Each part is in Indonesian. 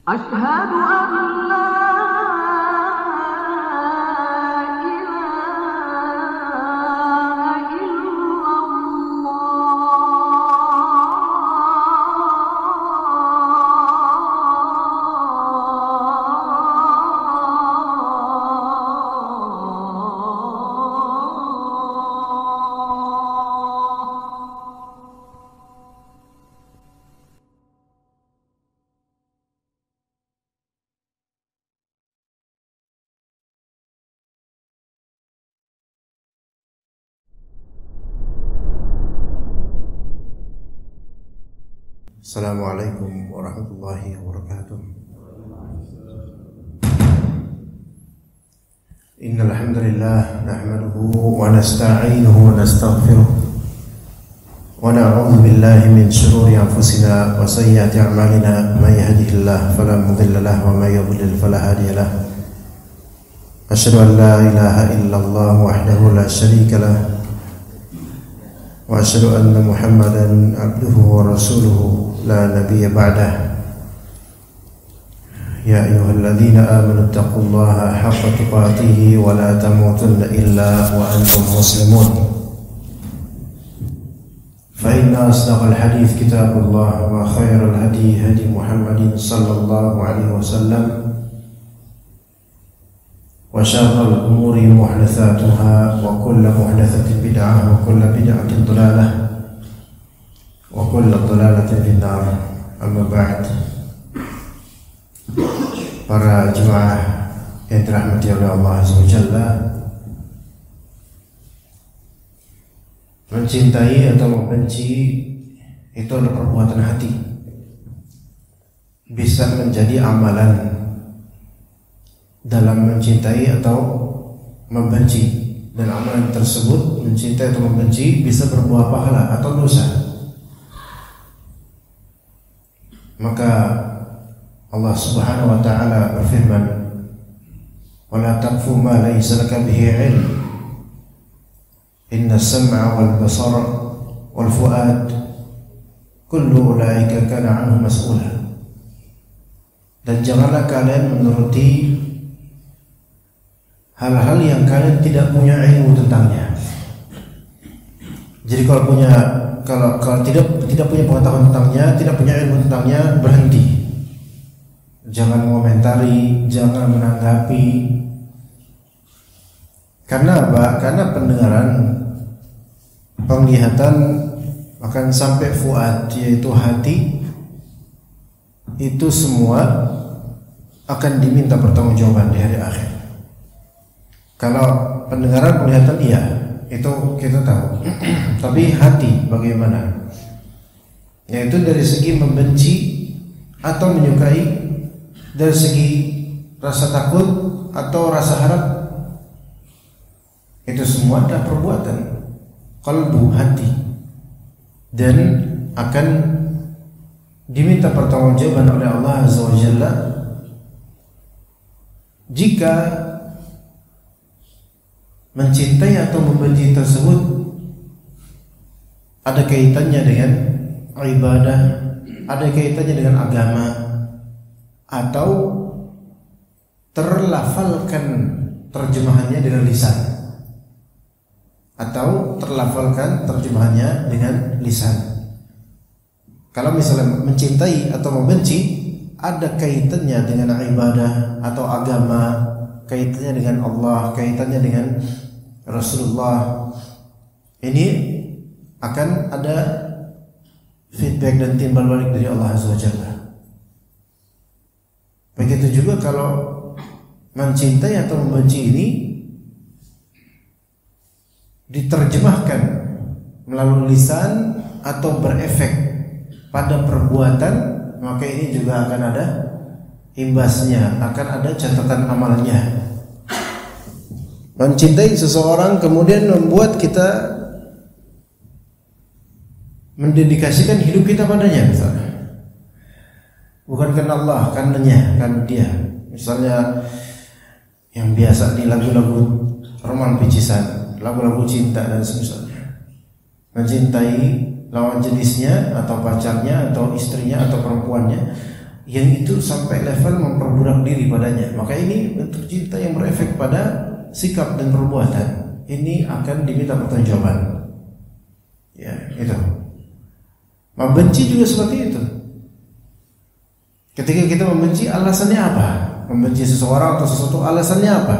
أشهد أن لا إله إلا الله. Assalamualaikum warahmatullahi wabarakatuh. Innal hamdalillah nahmaduhu wa nasta'inuhu wa nastaghfiruh wa na'udzu billahi min shururi anfusina wa sayyiati a'malina may yahdihillahu fala mudilla lahu wa may yudlil fala hadiya lahu. Asyhadu an la ilaha illallah wahdahu la syarika lahu wa asyhadu anna Muhammadan abduhu wa rasuluhu la nabiyya ba'dah. Ya ayyuhalladzina amanu taqullaha haqqa tuqatih wa la tamutunna illa wa antum muslimun. Fa inna asdaqal hadits kitabullah wa khairal hadi hadi Muhammadin sallallahu alaihi wasallam wa syarrul umuri muhdatsatuha wa kullu muhdatsatin bid'ah wa kullu bid'atin dhalalah wa kullu dhalalatin finnar. Amma ba'd. Para jemaah yang dirahmati oleh Allah Azza wa Jalla, mencintai atau membenci itu adalah perbuatan hati, bisa menjadi amalan dalam mencintai atau membenci, dan amalan tersebut mencintai atau membenci bisa berbuah pahala atau dosa. Maka Allah Subhanahu wa taala berfirman, "Wala taqfu ma laysa laka bihi 'ilm. Inna as-sam'a wal basara wal fu'ad kullu ulaika kana 'anhu mas'ula." Dan janganlah kalian menuruti hal-hal yang kalian tidak punya ilmu tentangnya. Jadi kalau tidak punya pengetahuan tentangnya, tidak punya ilmu tentangnya, berhenti. Jangan mengomentari, jangan menanggapi. Karena apa? Karena pendengaran, penglihatan akan sampai fuad, yaitu hati, itu semua akan diminta pertanggungjawaban di hari akhir. Kalau pendengaran, penglihatan iya, itu kita tahu. Tapi hati bagaimana? Yaitu dari segi membenci atau menyukai, dari segi rasa takut atau rasa harap, itu semua adalah perbuatan qalbu, hati, dan akan diminta pertanggungjawaban oleh Allah Azza wa Jalla jika mencintai atau membenci tersebut ada kaitannya dengan ibadah, ada kaitannya dengan agama, atau terlafalkan terjemahannya dengan lisan, atau terlafalkan terjemahannya dengan lisan. Kalau misalnya mencintai atau membenci ada kaitannya dengan ibadah atau agama, kaitannya dengan Allah, kaitannya dengan Rasulullah, ini akan ada feedback dan timbal balik dari Allah Azza wa Jalla. Begitu juga kalau mencintai atau membenci ini diterjemahkan melalui lisan atau berefek pada perbuatan, maka ini juga akan ada imbasnya, akan ada catatan amalnya. Mencintai seseorang kemudian membuat kita mendedikasikan hidup kita padanya, misalnya. Bukan karena Allah, karena dia. Misalnya yang biasa di lagu-lagu roman picisan, lagu-lagu cinta dan semisalnya. Mencintai lawan jenisnya atau pacarnya atau istrinya atau perempuannya yang itu sampai level memperbudak diri padanya. Maka ini bentuk cinta yang berefek pada sikap dan perbuatan. Ini akan diminta pertanggungjawaban. Ya, itu. Membenci juga seperti itu. Ketika kita membenci, alasannya apa? Membenci seseorang atau sesuatu, alasannya apa?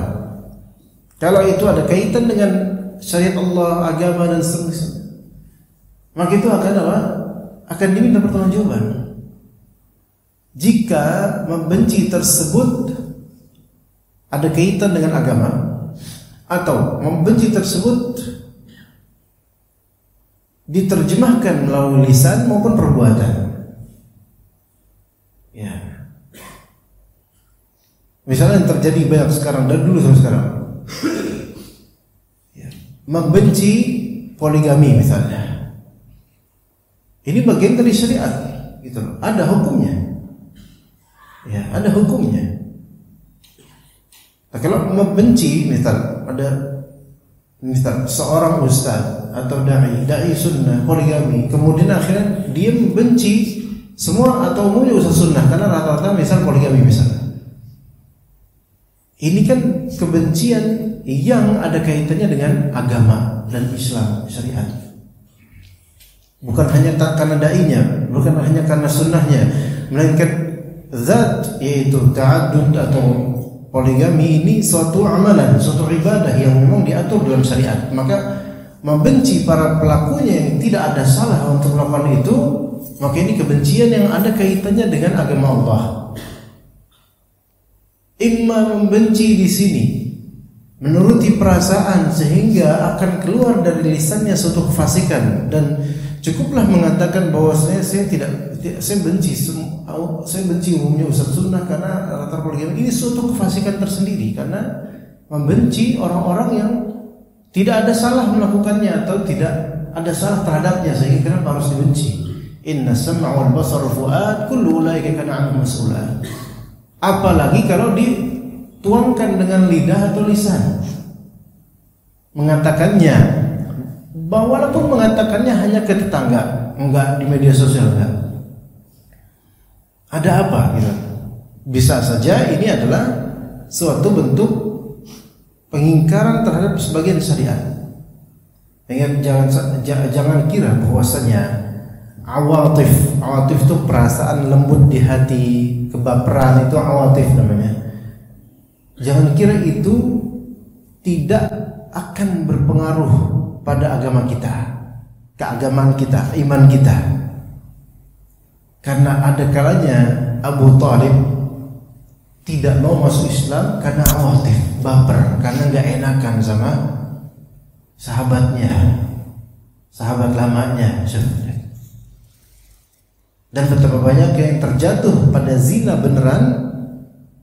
Kalau itu ada kaitan dengan syariat Allah, agama dan seterusnya, maka itu akan apa? Akan diminta pertanggungjawaban. Jika membenci tersebut ada kaitan dengan agama, atau membenci tersebut diterjemahkan melalui lisan maupun perbuatan. Ya. Misalnya yang terjadi banyak sekarang dan dulu sampai sekarang. Ya. Membenci poligami misalnya. Ini bagian dari syariat, gitu loh. Ada hukumnya. Ya, ada hukumnya. Nah, kalau membenci, misal seorang ustaz atau dai sunnah poligami, kemudian akhirnya dia membenci semua atau umumnya ustaz sunnah karena rata-rata misal poligami misalnya. Ini kan kebencian yang ada kaitannya dengan agama dan Islam, syariat. Bukan hanya karena dainya, bukan hanya karena sunnahnya, melainkan zat, yaitu ta'addud atau poligami ini suatu amalan, suatu ibadah yang memang diatur dalam syariat. Maka membenci para pelakunya yang tidak ada salah untuk melakukan itu, maka ini kebencian yang ada kaitannya dengan agama Allah. Imma membenci di sini menuruti perasaan sehingga akan keluar dari lisannya suatu kefasikan, dan cukuplah mengatakan bahwa saya benci umumnya ustaz sunnah karena latar poligami. Ini suatu kefasikan tersendiri karena membenci orang-orang yang tidak ada salah melakukannya atau tidak ada salah terhadapnya, sehingga kenapa harus dibenci? Inna sam'a wal basar wal fuad kullu ulaika kana anhu mas'ula. Apalagi kalau dituangkan dengan lidah atau lisan, mengatakannya, walaupun mengatakannya hanya ke tetangga, enggak di media sosial, enggak. Ada apa gitu? Bisa saja ini adalah suatu bentuk pengingkaran terhadap sebagian syariat. Jangan kira bahwasanya awatif itu perasaan lembut di hati, kebaperan itu awatif namanya. Jangan kira itu tidak akan berpengaruh pada agama kita, keagamaan kita, iman kita. Karena ada kalanya Abu Thalib tidak mau masuk Islam karena awatif, baper, karena nggak enakan sama sahabatnya, sahabat lamanya. Dan betapa banyak yang terjatuh pada zina beneran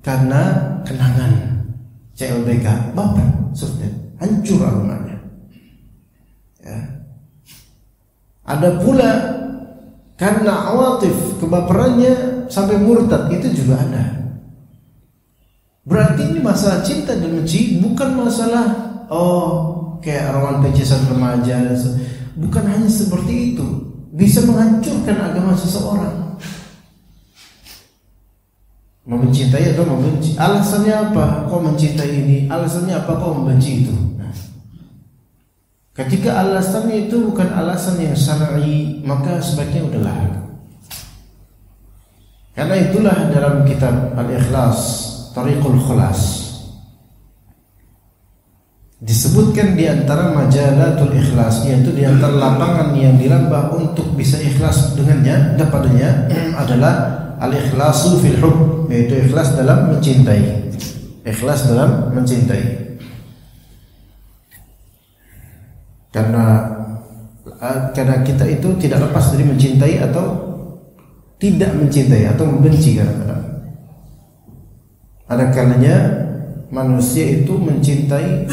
karena kenangan CLBK, baper, hancur agamanya. Ya. Ada pula karena awatif, kebaperannya sampai murtad, itu juga ada. Berarti ini masalah cinta dan benci, bukan masalah kayak rawan pelecehan remaja. Bukan hanya seperti itu, bisa menghancurkan agama seseorang. Mencintai atau membenci, alasannya apa kau mencintai ini, alasannya apa kau membenci itu. Ketika alasannya itu bukan alasan yang syar'i, maka sebaiknya udahlah. Karena itulah dalam kitab Al-Ikhlas, Tariqul Khalas, disebutkan di antara majalatul ikhlas, yaitu di antara lapangan yang dirambah untuk bisa ikhlas dengannya, padanya adalah al-ikhlasu fil hub, yaitu ikhlas dalam mencintai. Ikhlas dalam mencintai. Karena kita itu tidak lepas dari mencintai atau tidak mencintai atau membenci kadang-kadang. Ada kalanya manusia itu mencintai,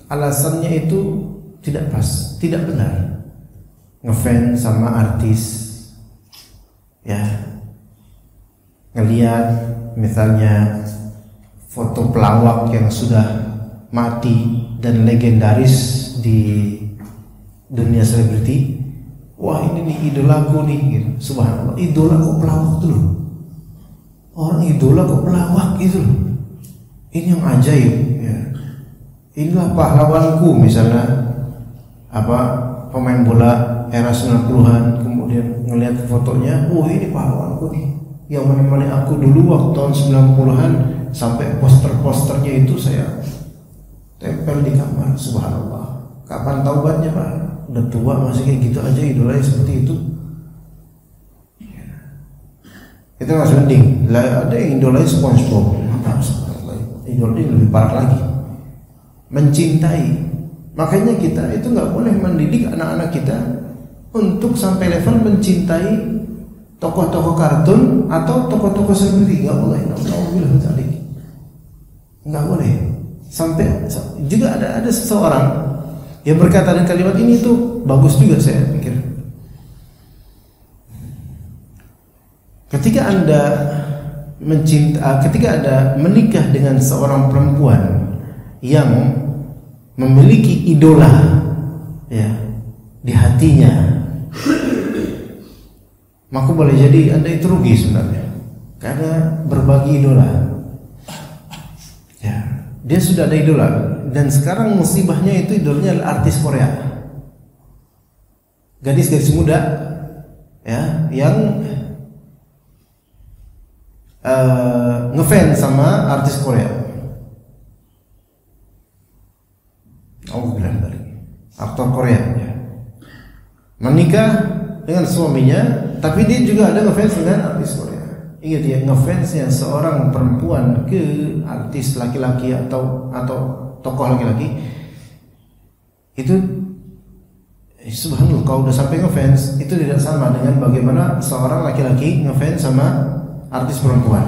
alasannya itu tidak pas, tidak benar. Ngefans sama artis, ya, ngelihat misalnya foto pelawak yang sudah mati dan legendaris di dunia selebriti, wah ini nih idolaku nih, gitu. Subhanallah, idolaku pelawak dulu. orang idola kok pelawak gitu loh. Ini yang ajaib ya. Inilah pahlawanku misalnya pemain bola era 90-an, kemudian ngelihat fotonya, oh ini pahlawanku nih yang menemani aku dulu waktu tahun 90-an, sampai poster-posternya itu saya tempel di kamar. Subhanallah, kapan taubatnya Pak? Udah tua masih kayak gitu aja idolanya seperti itu. Itu masih mending. Ada yang idolanya SpongeBob, idolanya lebih parah lagi, mencintai. Makanya kita itu nggak boleh mendidik anak-anak kita untuk sampai level mencintai tokoh-tokoh kartun atau tokoh-tokoh selebriti. Nggak boleh. Nggak boleh. Sampai juga ada seseorang yang berkata dengan kalimat ini tuh bagus juga saya pikir. Ketika Anda menikah dengan seorang perempuan yang memiliki idola ya di hatinya, maka boleh jadi Anda itu rugi sebenarnya, karena berbagi idola. Ya, dia sudah ada idola dan sekarang musibahnya itu idolanya artis Korea, gadis-gadis muda ya yang ngefans sama artis Korea. Aktor Korea ya. Menikah dengan suaminya, tapi dia juga ada ngefans dengan artis Korea. Ingat ya, ngefansnya seorang perempuan ke artis laki-laki atau tokoh laki-laki itu, subhanallah, kalau udah sampai ngefans itu tidak sama dengan bagaimana seorang laki-laki ngefans sama artis perempuan.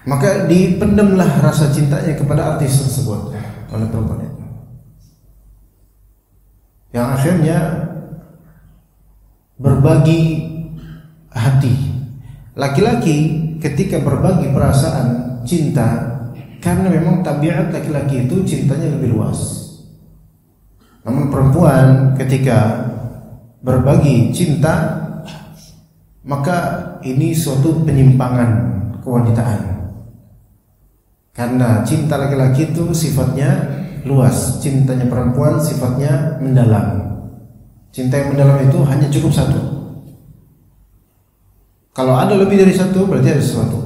Maka dipendamlah rasa cintanya kepada artis tersebut oleh perempuan itu, yang akhirnya berbagi hati. Laki-laki ketika berbagi perasaan cinta, karena memang tabiat laki-laki itu cintanya lebih luas. Namun perempuan ketika berbagi cinta, maka ini suatu penyimpangan kewanitaan. Karena cinta laki-laki itu sifatnya luas, cintanya perempuan sifatnya mendalam. Cinta yang mendalam itu hanya cukup satu. Kalau ada lebih dari satu, berarti ada sesuatu.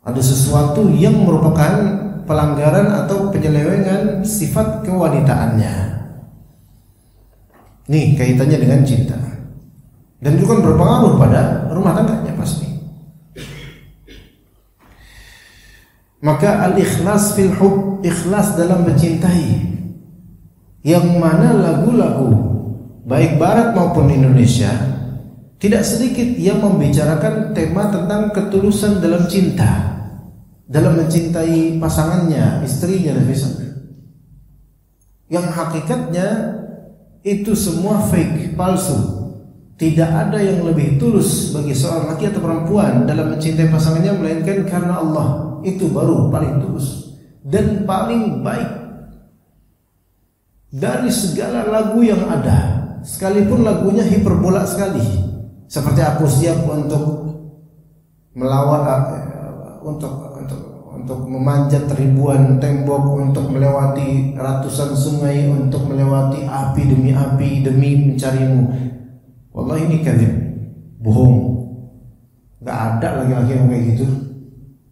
Ada sesuatu yang merupakan pelanggaran atau penyelewengan sifat kewanitaannya. Nih kaitannya dengan cinta, dan juga berpengaruh pada rumah tangganya pasti. Maka al-ikhlas fil hub, ikhlas dalam mencintai, yang mana lagu-lagu baik barat maupun Indonesia tidak sedikit yang membicarakan tema tentang ketulusan dalam cinta, dalam mencintai pasangannya, istrinya dan misalnya, yang hakikatnya itu semua fake, palsu. Tidak ada yang lebih tulus bagi seorang laki atau perempuan dalam mencintai pasangannya melainkan karena Allah. Itu baru paling tulus dan paling baik dari segala lagu yang ada, sekalipun lagunya hiperbola sekali, seperti aku siap untuk melawat, untuk memanjat ribuan tembok, untuk melewati ratusan sungai, untuk melewati api demi mencarimu. Wallahi ini kadzib, bohong. Gak ada laki-laki yang kayak gitu.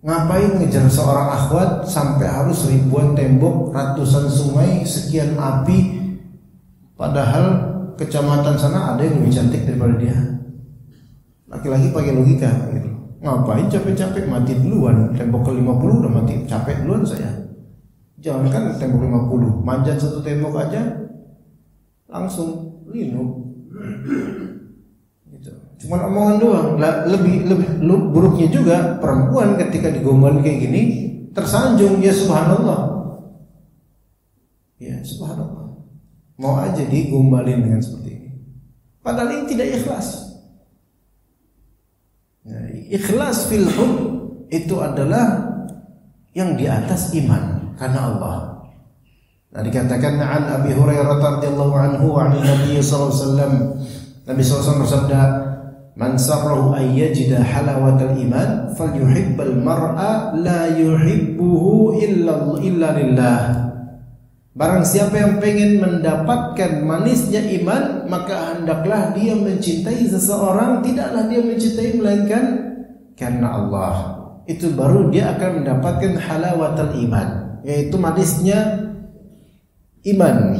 Ngapain ngejar seorang akhwat sampai harus ribuan tembok, ratusan sungai, sekian api, padahal kecamatan sana ada yang lebih cantik daripada dia. Laki-laki pakai logika gitu. Ngapain capek-capek, mati duluan. Tembok ke-50 udah mati, capek duluan saya. Jangankan tembok 50, manjat satu tembok aja langsung linu. Gitu. Cuma omongan doang. Lebih buruknya juga perempuan ketika digombalin kayak gini tersanjung, ya subhanallah. Ya subhanallah. Mau aja digombalin dengan seperti ini. Padahal ini tidak ikhlas. Nah, ikhlas fil hub itu adalah yang di atas iman karena Allah. Nah, dikatakan an Abi Hurairah radhiyallahu anhu wa an Nabi sallallahu alaihi wasallam, Nabi sallallahu alaihi wasallam bersabda, Man sarrahu ay yajida halawatal iman falyuhibbal mar'a la yuhibbuhu illa lillah. Barang siapa yang pengen mendapatkan manisnya iman, maka hendaklah dia mencintai seseorang, tidaklah dia mencintai melainkan karena Allah. Itu baru dia akan mendapatkan halawatul iman, yaitu manisnya iman.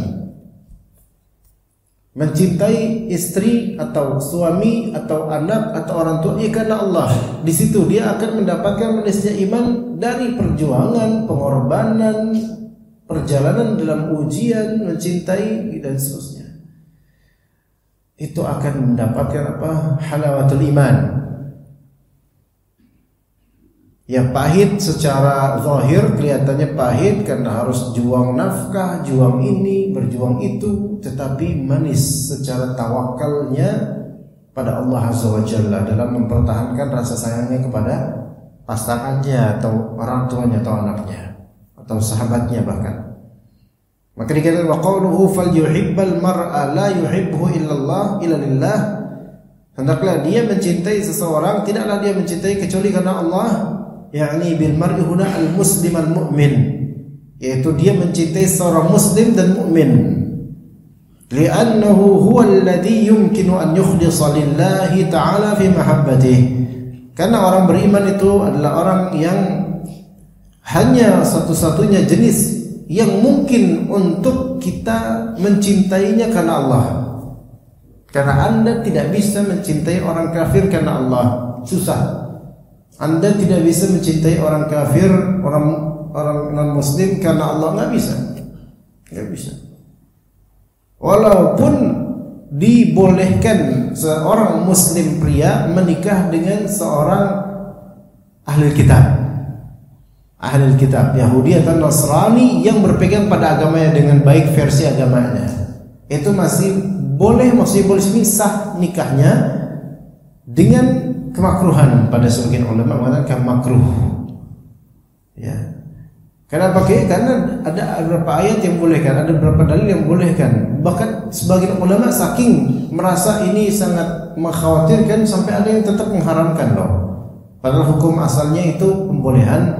Mencintai istri atau suami atau anak atau orang tua karena Allah. Di situ dia akan mendapatkan manisnya iman dari perjuangan, pengorbanan, perjalanan dalam ujian, mencintai dan seterusnya. Itu akan mendapatkan apa? Halawatul iman. Ya pahit secara zahir, kelihatannya pahit karena harus juang nafkah, juang ini, berjuang itu, tetapi manis secara tawakalnya pada Allah Azza wa Jalla dalam mempertahankan rasa sayangnya kepada pasangannya atau orang tuanya atau anaknya atau sahabatnya bahkan. Maka dikatakan wa qawluhu falyuhibbal mar'a la yuhibbuhu illa lillah. Hendaklah dia mencintai seseorang, tidaklah dia mencintai kecuali karena Allah. Yakni bil mar'i huna al muslim al mu'min, yaitu dia mencintai seorang muslim dan mukmin. Li'annahu huwa alladhi yumkinu an yukhlisa lillahi ta'ala fi mahabbatihi. Karena orang beriman itu adalah orang yang hanya satu-satunya jenis yang mungkin untuk kita mencintainya karena Allah. Karena Anda tidak bisa mencintai orang kafir karena Allah, susah. Anda tidak bisa mencintai orang kafir, orang non muslim karena Allah, nggak bisa. Walaupun dibolehkan seorang muslim pria menikah dengan seorang ahli kitab Yahudi atau Nasrani yang berpegang pada agamanya dengan baik versi agamanya, itu masih boleh sah nikahnya dengan kemakruhan. Pada sebagian ulama mengatakan makruh. Ya. Kenapa? Karena ada beberapa ayat yang bolehkan, ada beberapa dalil yang bolehkan. Bahkan sebagian ulama saking merasa ini sangat mengkhawatirkan sampai ada yang tetap mengharamkan loh. Padahal hukum asalnya itu pembolehan,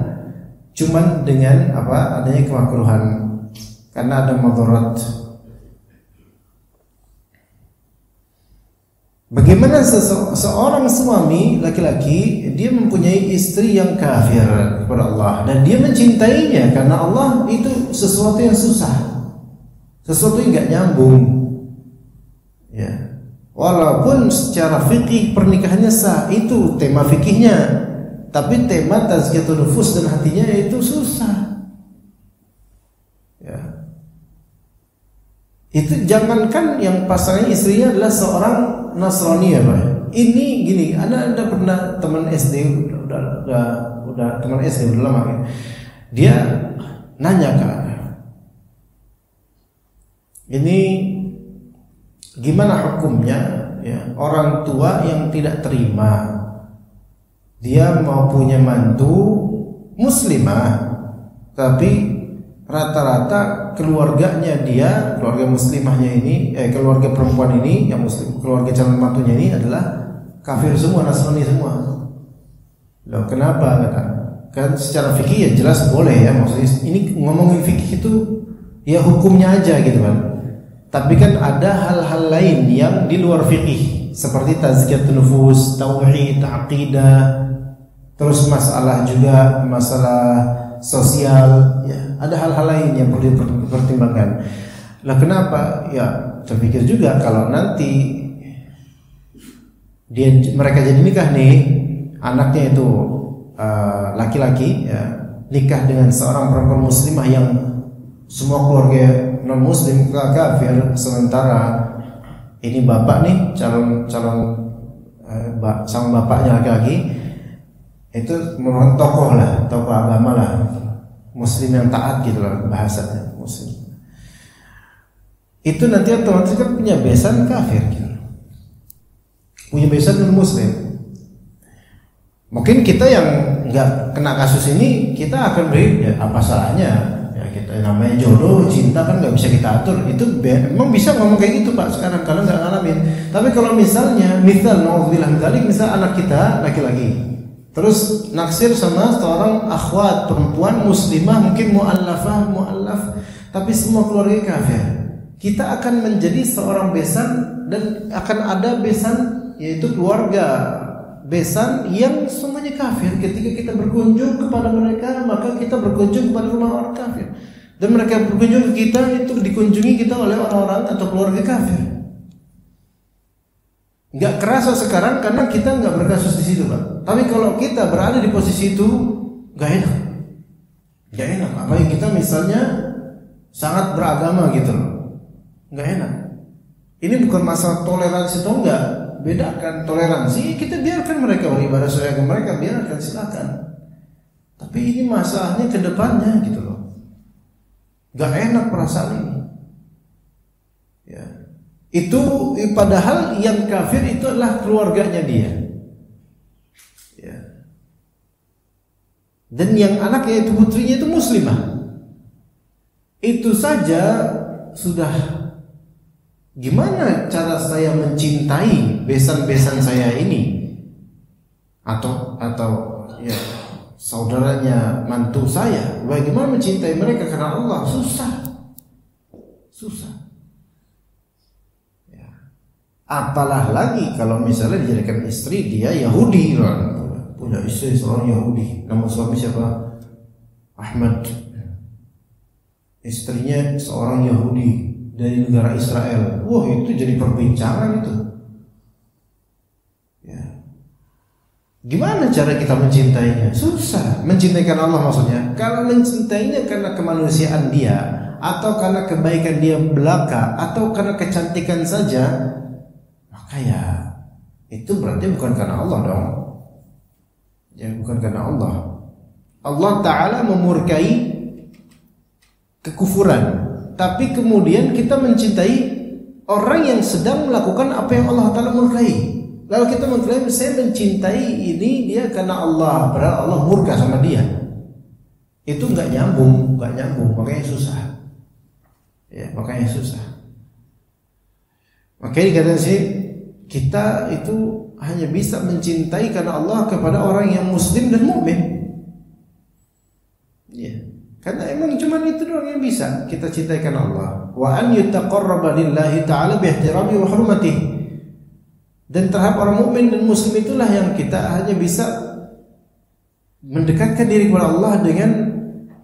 cuman dengan adanya kemakruhan karena ada madarat. Bagaimana seorang suami laki-laki dia mempunyai istri yang kafir kepada Allah dan dia mencintainya karena Allah, itu sesuatu yang susah, sesuatu yang nggak nyambung. Ya, walaupun secara fikih pernikahannya sah, itu tema fikihnya, tapi tema tazkiyatun nufus dan hatinya itu susah. Ya. Itu jangankan yang pasangan istrinya adalah seorang Nasrani ya Pak. Ini gini, Anda pernah teman SD, udah teman SD udah lama ya. Dia nanya ke Anda, ini gimana hukumnya ya, orang tua yang tidak terima dia mau punya mantu muslimah, tapi rata-rata keluarganya dia, keluarga muslimahnya ini, keluarga perempuan ini yang muslim, keluarga calon mantunya ini adalah kafir semua, Nasrani semua. Loh kenapa? Kata, kan secara fikih ya jelas boleh ya, maksudnya ini ngomongin fikih itu ya hukumnya aja gitu kan. Tapi kan ada hal-hal lain yang di luar fikih seperti tazkiyatun nufus, tauhid, aqidah, terus masalah sosial, ya, ada hal-hal lain yang perlu dipertimbangkan. Lah kenapa? Ya, terpikir juga kalau nanti mereka jadi nikah nih, anaknya itu laki-laki, ya, nikah dengan seorang perempuan muslimah yang semua keluarga non muslim kafir, sementara ini bapak nih calon sama bapaknya laki-laki, itu merupakan tokoh agama lah, muslim yang taat gitu lah bahasanya, muslim. Itu nanti otomatis kan punya besan kafir gitu. Punya besan non muslim. Mungkin kita yang nggak kena kasus ini, kita akan beri ya, apa salahnya ya kita namanya jodoh, cinta kan nggak bisa kita atur. Itu memang bisa ngomong kayak gitu Pak sekarang kalau nggak ngalamin. Tapi kalau misalnya, misal anak kita laki-laki, terus naksir sama seorang akhwat perempuan muslimah, mungkin mu'allaf, tapi semua keluarga kafir, kita akan menjadi seorang besan dan akan ada besan, yaitu keluarga besan yang semuanya kafir. Ketika kita berkunjung kepada mereka, maka kita berkunjung kepada rumah orang kafir, dan mereka berkunjung ke kita, itu dikunjungi kita oleh orang-orang atau keluarga kafir. Nggak kerasa sekarang karena kita nggak berkasus di situ Pak. Tapi kalau kita berada di posisi itu, nggak enak. Apalagi kita misalnya sangat beragama gitu loh, nggak enak. Ini bukan masalah toleransi atau enggak. Bedakan toleransi, kita biarkan mereka beribadah sesuai agama mereka, biarkan, silakan. Tapi ini masalahnya ke depannya gitu loh. Gak enak perasaan ini. Ya. Itu padahal yang kafir itu adalah keluarganya dia. Ya. Dan yang anaknya itu putrinya itu muslimah. Itu saja sudah. Gimana cara saya mencintai besan-besan saya ini, atau ya saudaranya mantu saya? Bagaimana mencintai mereka karena Allah? Susah. Ya. Apalah lagi kalau misalnya dijadikan istri dia Yahudi, punya istri seorang Yahudi, nama suami siapa? Ahmad. Istrinya seorang Yahudi dari negara Israel. Wah, itu jadi perbincangan itu. Ya. Gimana cara kita mencintainya? Susah. Mencintai karena Allah maksudnya. Kalau mencintainya karena kemanusiaan dia, atau karena kebaikan dia belaka, atau karena kecantikan saja, maka ya itu berarti bukan karena Allah dong. Ya, bukan karena Allah. Allah Ta'ala memurkai kekufuran, tapi kemudian kita mencintai orang yang sedang melakukan apa yang Allah Ta'ala murkai. Lalu kita mengklaim saya mencintai ini dia karena Allah, padahal Allah murka sama dia. Itu nggak nyambung, makanya susah. Ya, makanya susah. Makanya dikatakan sih, kita itu hanya bisa mencintai karena Allah kepada orang yang muslim dan mukmin. Ya. Karena emang cuma itu doang yang bisa kita cintai karena Allah. Wa an yataqarraba lillahi ta'ala bihtirami wa hurmatihi. Dan terhadap orang mukmin dan muslim itulah yang kita hanya bisa mendekatkan diri kepada Allah dengan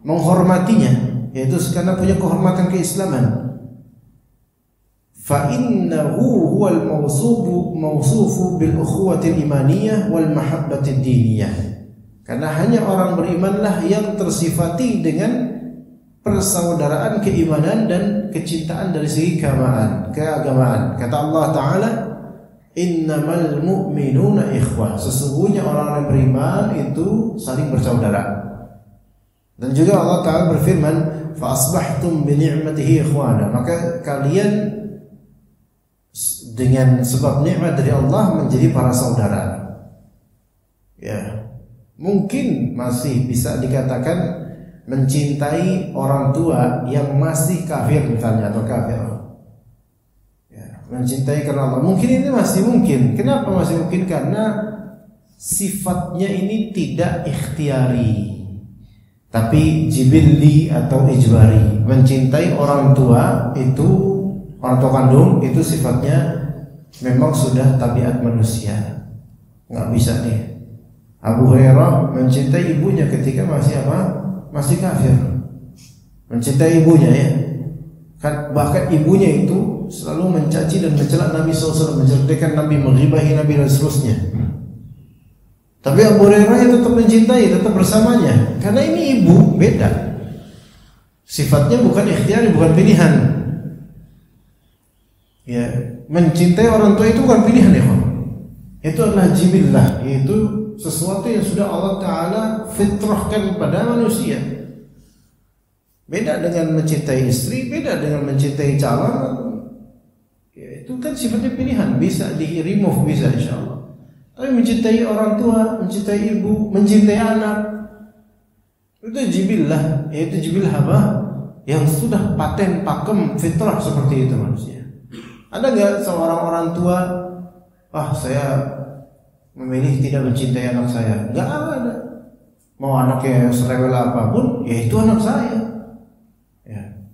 menghormatinya, yaitu karena punya kehormatan keislaman. Fa innahu huwal mawsufu bil ukhuwati imaniyah wal mahabbati diniyah. Karena hanya orang berimanlah yang tersifati dengan persaudaraan keimanan dan kecintaan dari segi keagamaan. Kata Allah Ta'ala, innamal mu'minuna ikhwah. Sesungguhnya orang-orang beriman itu saling bersaudara. Dan juga Allah Ta'ala berfirman, fa asbahtum bi ni'matihi ikhwana. Maka kalian dengan sebab nikmat dari Allah menjadi para saudara. Ya. Mungkin masih bisa dikatakan mencintai orang tua yang masih kafir misalnya, atau kafir. Ya, mencintai karena Allah. Mungkin ini masih mungkin. Kenapa masih mungkin? Karena sifatnya ini tidak ikhtiari, tapi jibilli atau ijbari. Mencintai orang tua itu, orang tua kandung itu sifatnya memang sudah tabiat manusia. Nggak bisa nih. Abu Hurairah mencintai ibunya ketika masih apa? Masih kafir. Mencintai ibunya ya. Kan bahkan ibunya itu selalu mencaci dan mencela Nabi SAW, menjelekkan Nabi, menghibahi Nabi dan seterusnya. Tapi Abu Hurairah tetap mencintai, tetap bersamanya. Karena ini ibu, beda. Sifatnya bukan ikhtiar, bukan pilihan. Ya, mencintai orang tua itu bukan pilihan ya, itu adalah jibillah, yaitu sesuatu yang sudah Allah Ta'ala fitrahkan pada manusia. Beda dengan mencintai istri, beda dengan mencintai calon. Ya, itu kan sifatnya pilihan, bisa di-remove, bisa insyaAllah. Tapi mencintai orang tua, mencintai ibu, mencintai anak, itu jibillah, yaitu jibillah apa? yang sudah paten pakem fitrah seperti itu manusia. Ada nggak seorang orang tua, saya memilih tidak mencintai anak saya? Nggak ada. Mau anaknya serewel apapun, ya itu anak saya. Ya.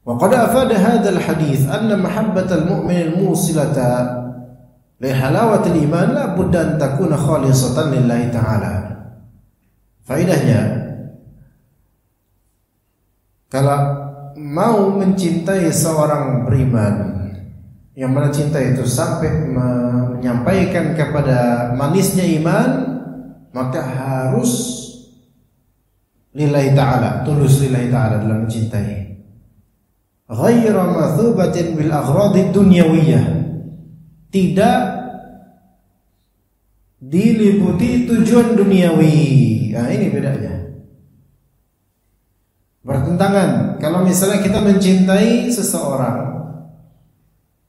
Wa qad afada hadzal hadits anna mahabbatal mu'min al-musilata li halawatil iman la budda an takuna khalisatan lillahi ta'ala. Faedahnya, kalau mau mencintai seorang beriman, yang mana cinta itu sampai menyampaikan kepada manisnya iman, maka harus lillahi ta'ala, tulus lillahi ta'ala dalam mencintai. Ghaira mathubatin bil aghradi dunyawiyah, tidak diliputi tujuan duniawi. Nah, ini bedanya. Bertentangan kalau misalnya kita mencintai seseorang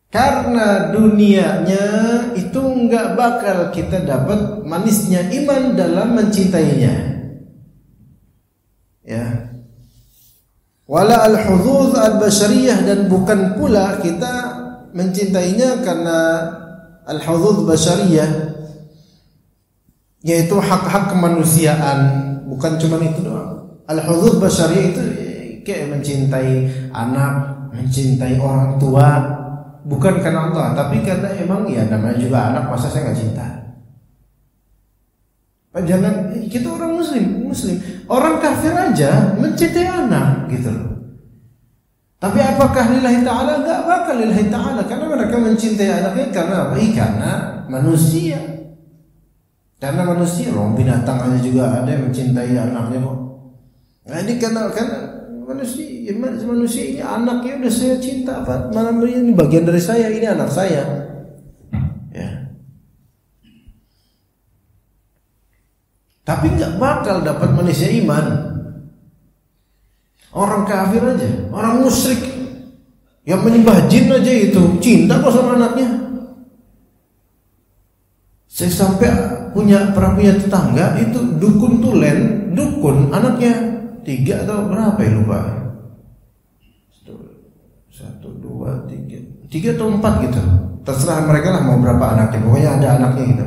karena dunianya, itu enggak bakal kita dapat manisnya iman dalam mencintainya. Ya. Wala al-hudud al-bashariyah, dan bukan pula kita mencintainya karena al-hudud bashariyah, yaitu hak-hak kemanusiaan. Bukan cuma itu doang. Al-hudud bashariyah itu kayak mencintai anak, mencintai orang tua, bukan karena Allah, tapi karena emang ya namanya juga anak, masa saya nggak cinta? Jangan, kita orang muslim, orang kafir aja mencintai anak gitu loh. Tapi apakah lillahi ta'ala? Nggak bakal lillahi ta'ala, karena mereka mencintai anaknya karena apa? Karena manusia. Karena manusia loh, binatang aja juga ada yang mencintai anaknya kok. Nah ini karena manusia ini anaknya udah saya cinta, apa? Malam ini bagian dari saya, ini anak saya. Ya. Tapi nggak bakal dapat manusia iman. Orang kafir aja, orang musyrik yang menyembah jin aja itu cinta kok sama anaknya. Saya sampai pernah punya tetangga itu dukun tulen, dukun anaknya 3 atau berapa ya lupa. 1, 2, 3 atau 4 gitu. Terserah mereka lah mau berapa anaknya, pokoknya ada anaknya gitu.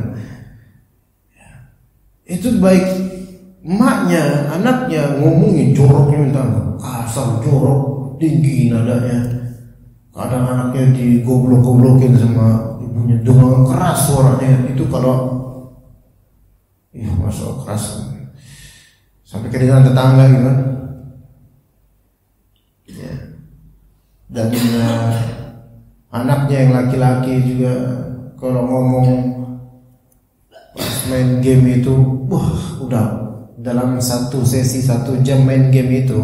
Itu baik emaknya, anaknya ngomongin joroknya, minta kasar, jorok, tinggi nadanya. Kadang anaknya digoblok-goblokin sama ibunya dengan keras suaranya. Itu kalau masuk keras sampai kedengaran tetangga gitu kan. Ya. Dan anaknya yang laki-laki juga kalau ngomong pas main game itu, udah dalam satu sesi 1 jam main game itu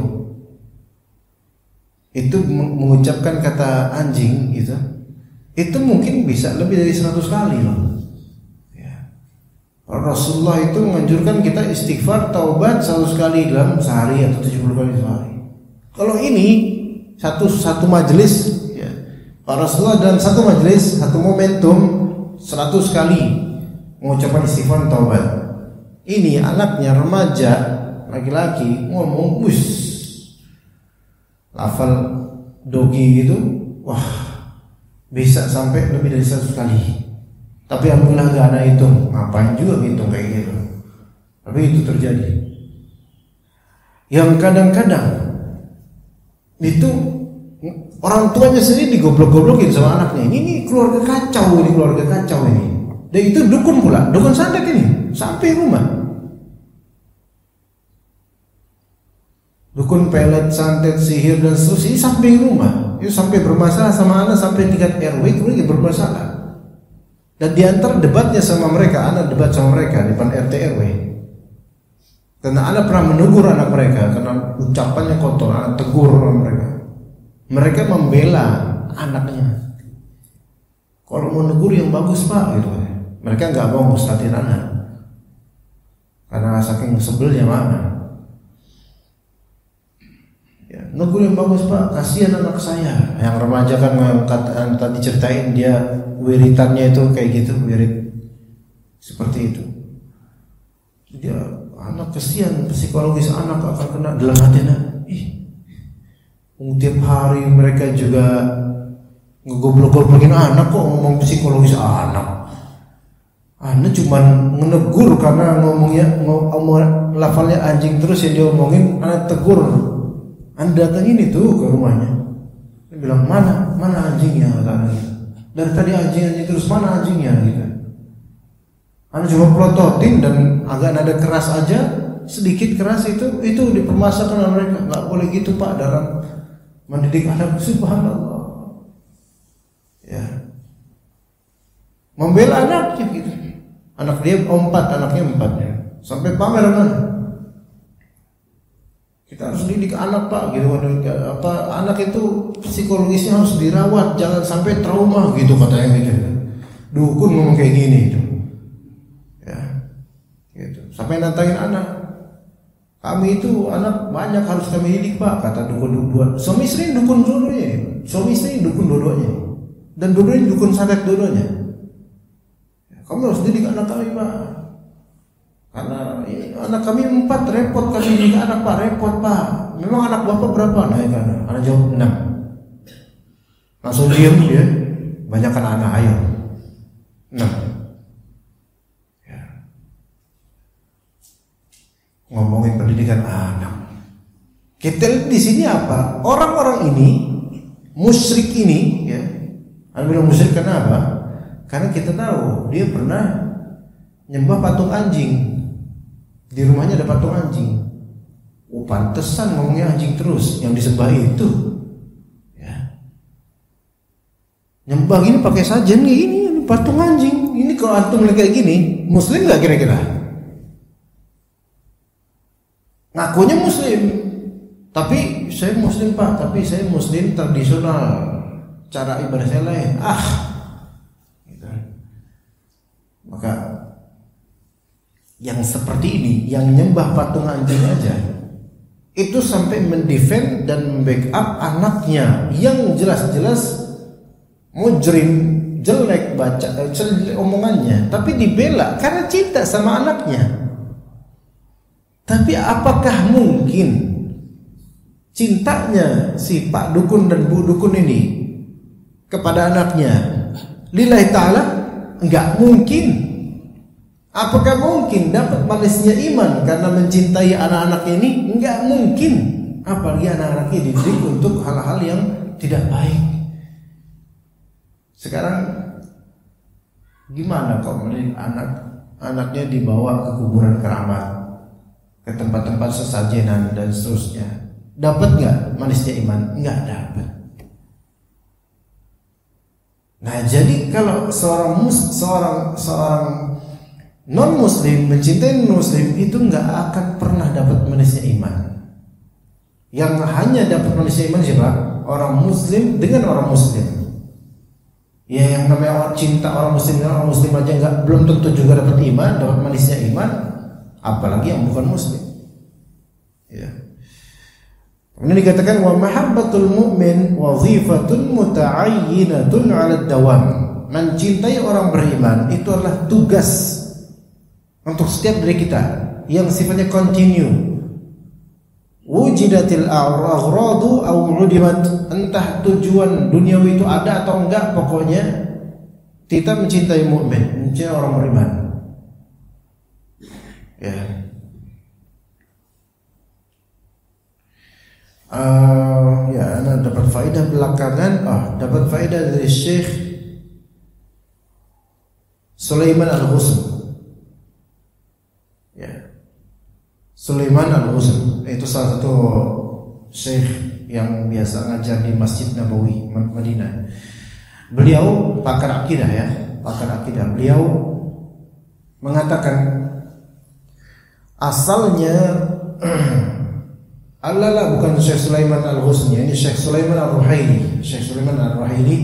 mengucapkan kata anjing gitu, itu mungkin bisa lebih dari 100 kali loh. Ya. Rasulullah itu menganjurkan kita istighfar, taubat 100 kali dalam sehari atau 70 kali sehari. Kalau ini satu majelis, ya, Rasulullah dalam satu majelis, satu momentum 100 kali mengucapkan istighfar, taubat. Ini anaknya remaja laki-laki ngomong lafal dogi gitu, bisa sampai lebih dari 100 kali. Tapi alhamdulillah gak ada hitung, ngapain juga hitung kayak gitu. Tapi itu terjadi. Yang kadang-kadang itu orang tuanya sendiri digoblok-goblokin sama anaknya. Ini keluarga kacau ini. Dan itu dukun pula, dukun santet ini sampai rumah. Dukun pelet, santet, sihir dan seterusnya ini sampai rumah. Itu sampai bermasalah sama anak, sampai tingkat RW itu bermasalah. Dan diantar debatnya sama mereka, anak debat sama mereka di depan RT RW. Karena anak pernah menegur anak mereka karena ucapannya kotor, anak tegur mereka. Mereka membela anaknya. Kalau mau negur yang bagus pak, gitu. Mereka nggak mau ustadin anak karena saking sebelnya mana. Ya, negur yang bagus pak, kasihan anak saya. Yang remaja kan tadi ceritain dia wiritannya itu kayak gitu, wirid seperti itu. Dia anak kesian, psikologis anak akan kena dalam hati anak. Tiap hari mereka juga ngegoblok-goblokin anak kok ngomong psikologis anak. Anda cuman menegur karena ngomong lafalnya anjing terus yang dia omongin, anak tegur. Anda datang ini tuh ke rumahnya. Dia bilang mana anjingnya katanya. Dari tadi anjing terus mana anjingnya gitu. Anda coba pelototin dan agak nada keras aja, sedikit keras itu dipermasalahkan oleh mereka. Nggak boleh gitu Pak dalam mendidik anak. Subhanallah. Ya. Membela anaknya gitu. Anak dia 4, anaknya 4 ya. Sampai pamer kan. Kita harus didik anak Pak gitu. Anak itu psikologisnya harus dirawat, jangan sampai trauma gitu katanya gitu. Dukun ngomong kayak gini itu. Ya. Gitu. Sampai nantangin anak. Kami itu anak banyak harus kami didik Pak, kata dukun. Suami istri dukun dua-duanya. Suami istri dukun dua-duanya. Dan dua-duanya dukun santet dua-duanya. Kamu harus didik anak kami Pak. Karena anak kami 4, repot kami didik anak Pak, repot Pak. Memang anak Bapak berapa? Nah, kan anak jawab 6. Langsung diam dia. Banyakkan anak ayo. 6. Ya. Ngomongin pendidikan anak. Kita di sini apa? Orang-orang ini, musyrik ini, ya. Anda bilang musyrik kenapa? Karena kita tahu dia pernah nyembah patung anjing. Di rumahnya ada patung anjing. Pantesan ngomongnya anjing terus, yang disembah itu. Ya. Nyembah gini pakai sajen ini patung anjing. Ini kalau antum kayak gini, muslim nggak kira-kira? Ngakunya muslim, tapi saya muslim Pak, tapi saya muslim tradisional, cara ibadah saya lain. Maka yang seperti ini, yang nyembah patung anjing aja, itu sampai mendefend dan membackup anaknya yang jelas-jelas mujrim, jelek baca omongannya, tapi dibela karena cinta sama anaknya. Tapi apakah mungkin cintanya si Pak Dukun dan Bu Dukun ini kepada anaknya lillahi ta'ala? Enggak mungkin. Apakah mungkin dapat manisnya iman karena mencintai anak-anak ini? Enggak mungkin. Apalagi anak-anaknya dididik untuk hal-hal yang tidak baik. Sekarang gimana kalau mendidik anaknya dibawa ke kuburan keramat, ke tempat-tempat sesajenan dan seterusnya? Dapat nggak manisnya iman? Nggak dapat. Nah, jadi kalau seorang non muslim mencintai non muslim itu nggak akan pernah dapat manisnya iman. Yang hanya dapat manisnya iman siapa? Orang muslim dengan orang muslim. Ya, yang namanya cinta orang muslim dengan orang muslim aja belum tentu juga dapat iman, dapat manisnya iman, apalagi yang bukan muslim. Ya. Ini dikatakan wa mahabbatul mu'min wazifatun muta'ayyinatun 'ala dawam. Mencintai orang beriman itu adalah tugas untuk setiap dari kita yang sifatnya continue. Wujidatil aghradu aw udimat, entah tujuan duniawi itu ada atau enggak, pokoknya kita mencintai mukmin, mencintai orang beriman. Ya. Anda dapat faedah belakangan. Dapat faedah dari Syekh Sulaiman Al-Husn. Ya. Sulaiman Al-Husn itu salah satu syekh yang biasa ngajar di Masjid Nabawi Madinah. Beliau pakar akidah ya, pakar akidah. Beliau mengatakan asalnya bukan Syekh Sulaiman Al-Husni, ini Syekh Sulaiman Ar-Ruhaili. Syekh Sulaiman Ar-Ruhaili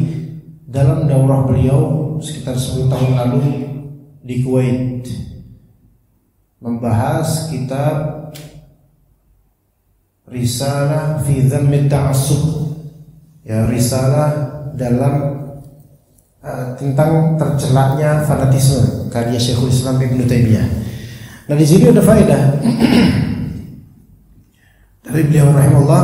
dalam daurah beliau sekitar 10 tahun lalu di Kuwait membahas kitab Risalah fi Dhammit Ta'assub. Ya, risalah dalam tentang tercelaknya fanatisme, karya Syekhul Islam Ibnu Taimiyah. Nah di sini ada faedah dari beliau rahimahullah.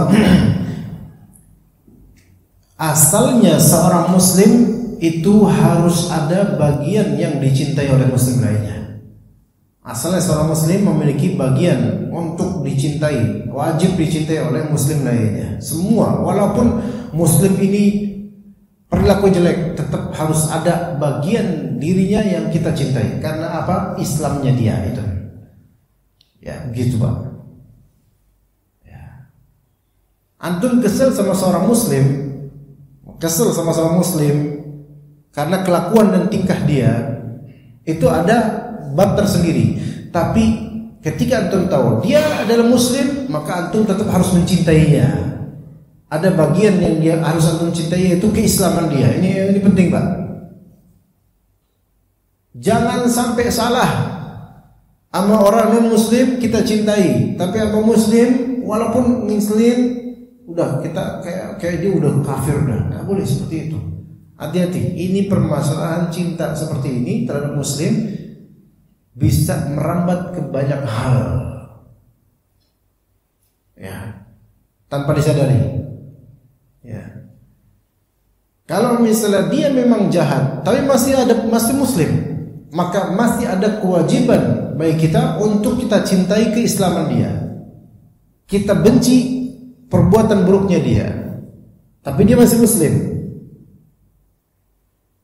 Asalnya seorang muslim itu harus ada bagian yang dicintai oleh muslim lainnya. Asalnya seorang muslim memiliki bagian untuk dicintai, wajib dicintai oleh muslim lainnya. Semua, walaupun muslim ini perilaku jelek, tetap harus ada bagian dirinya yang kita cintai. Karena apa? Islamnya dia itu. Ya, begitu Pak. Ya. Antum kesel sama seorang muslim, karena kelakuan dan tingkah dia itu ada bab tersendiri. Tapi ketika antum tahu dia adalah muslim, maka antum tetap harus mencintainya. Ada bagian yang dia harus antum cintai, yaitu keislaman dia. Ini penting Pak. Jangan sampai salah. Sama orang non muslim kita cintai, tapi sama muslim walaupun muslim udah kita kayak dia udah kafir udah. Nggak boleh seperti itu. Hati-hati. Ini permasalahan cinta seperti ini terhadap muslim bisa merambat ke banyak hal. Ya. Tanpa disadari. Ya. Kalau misalnya dia memang jahat, tapi masih muslim, maka masih ada kewajiban bagi kita untuk kita cintai keislaman dia. Kita benci perbuatan buruknya dia, tapi dia masih muslim.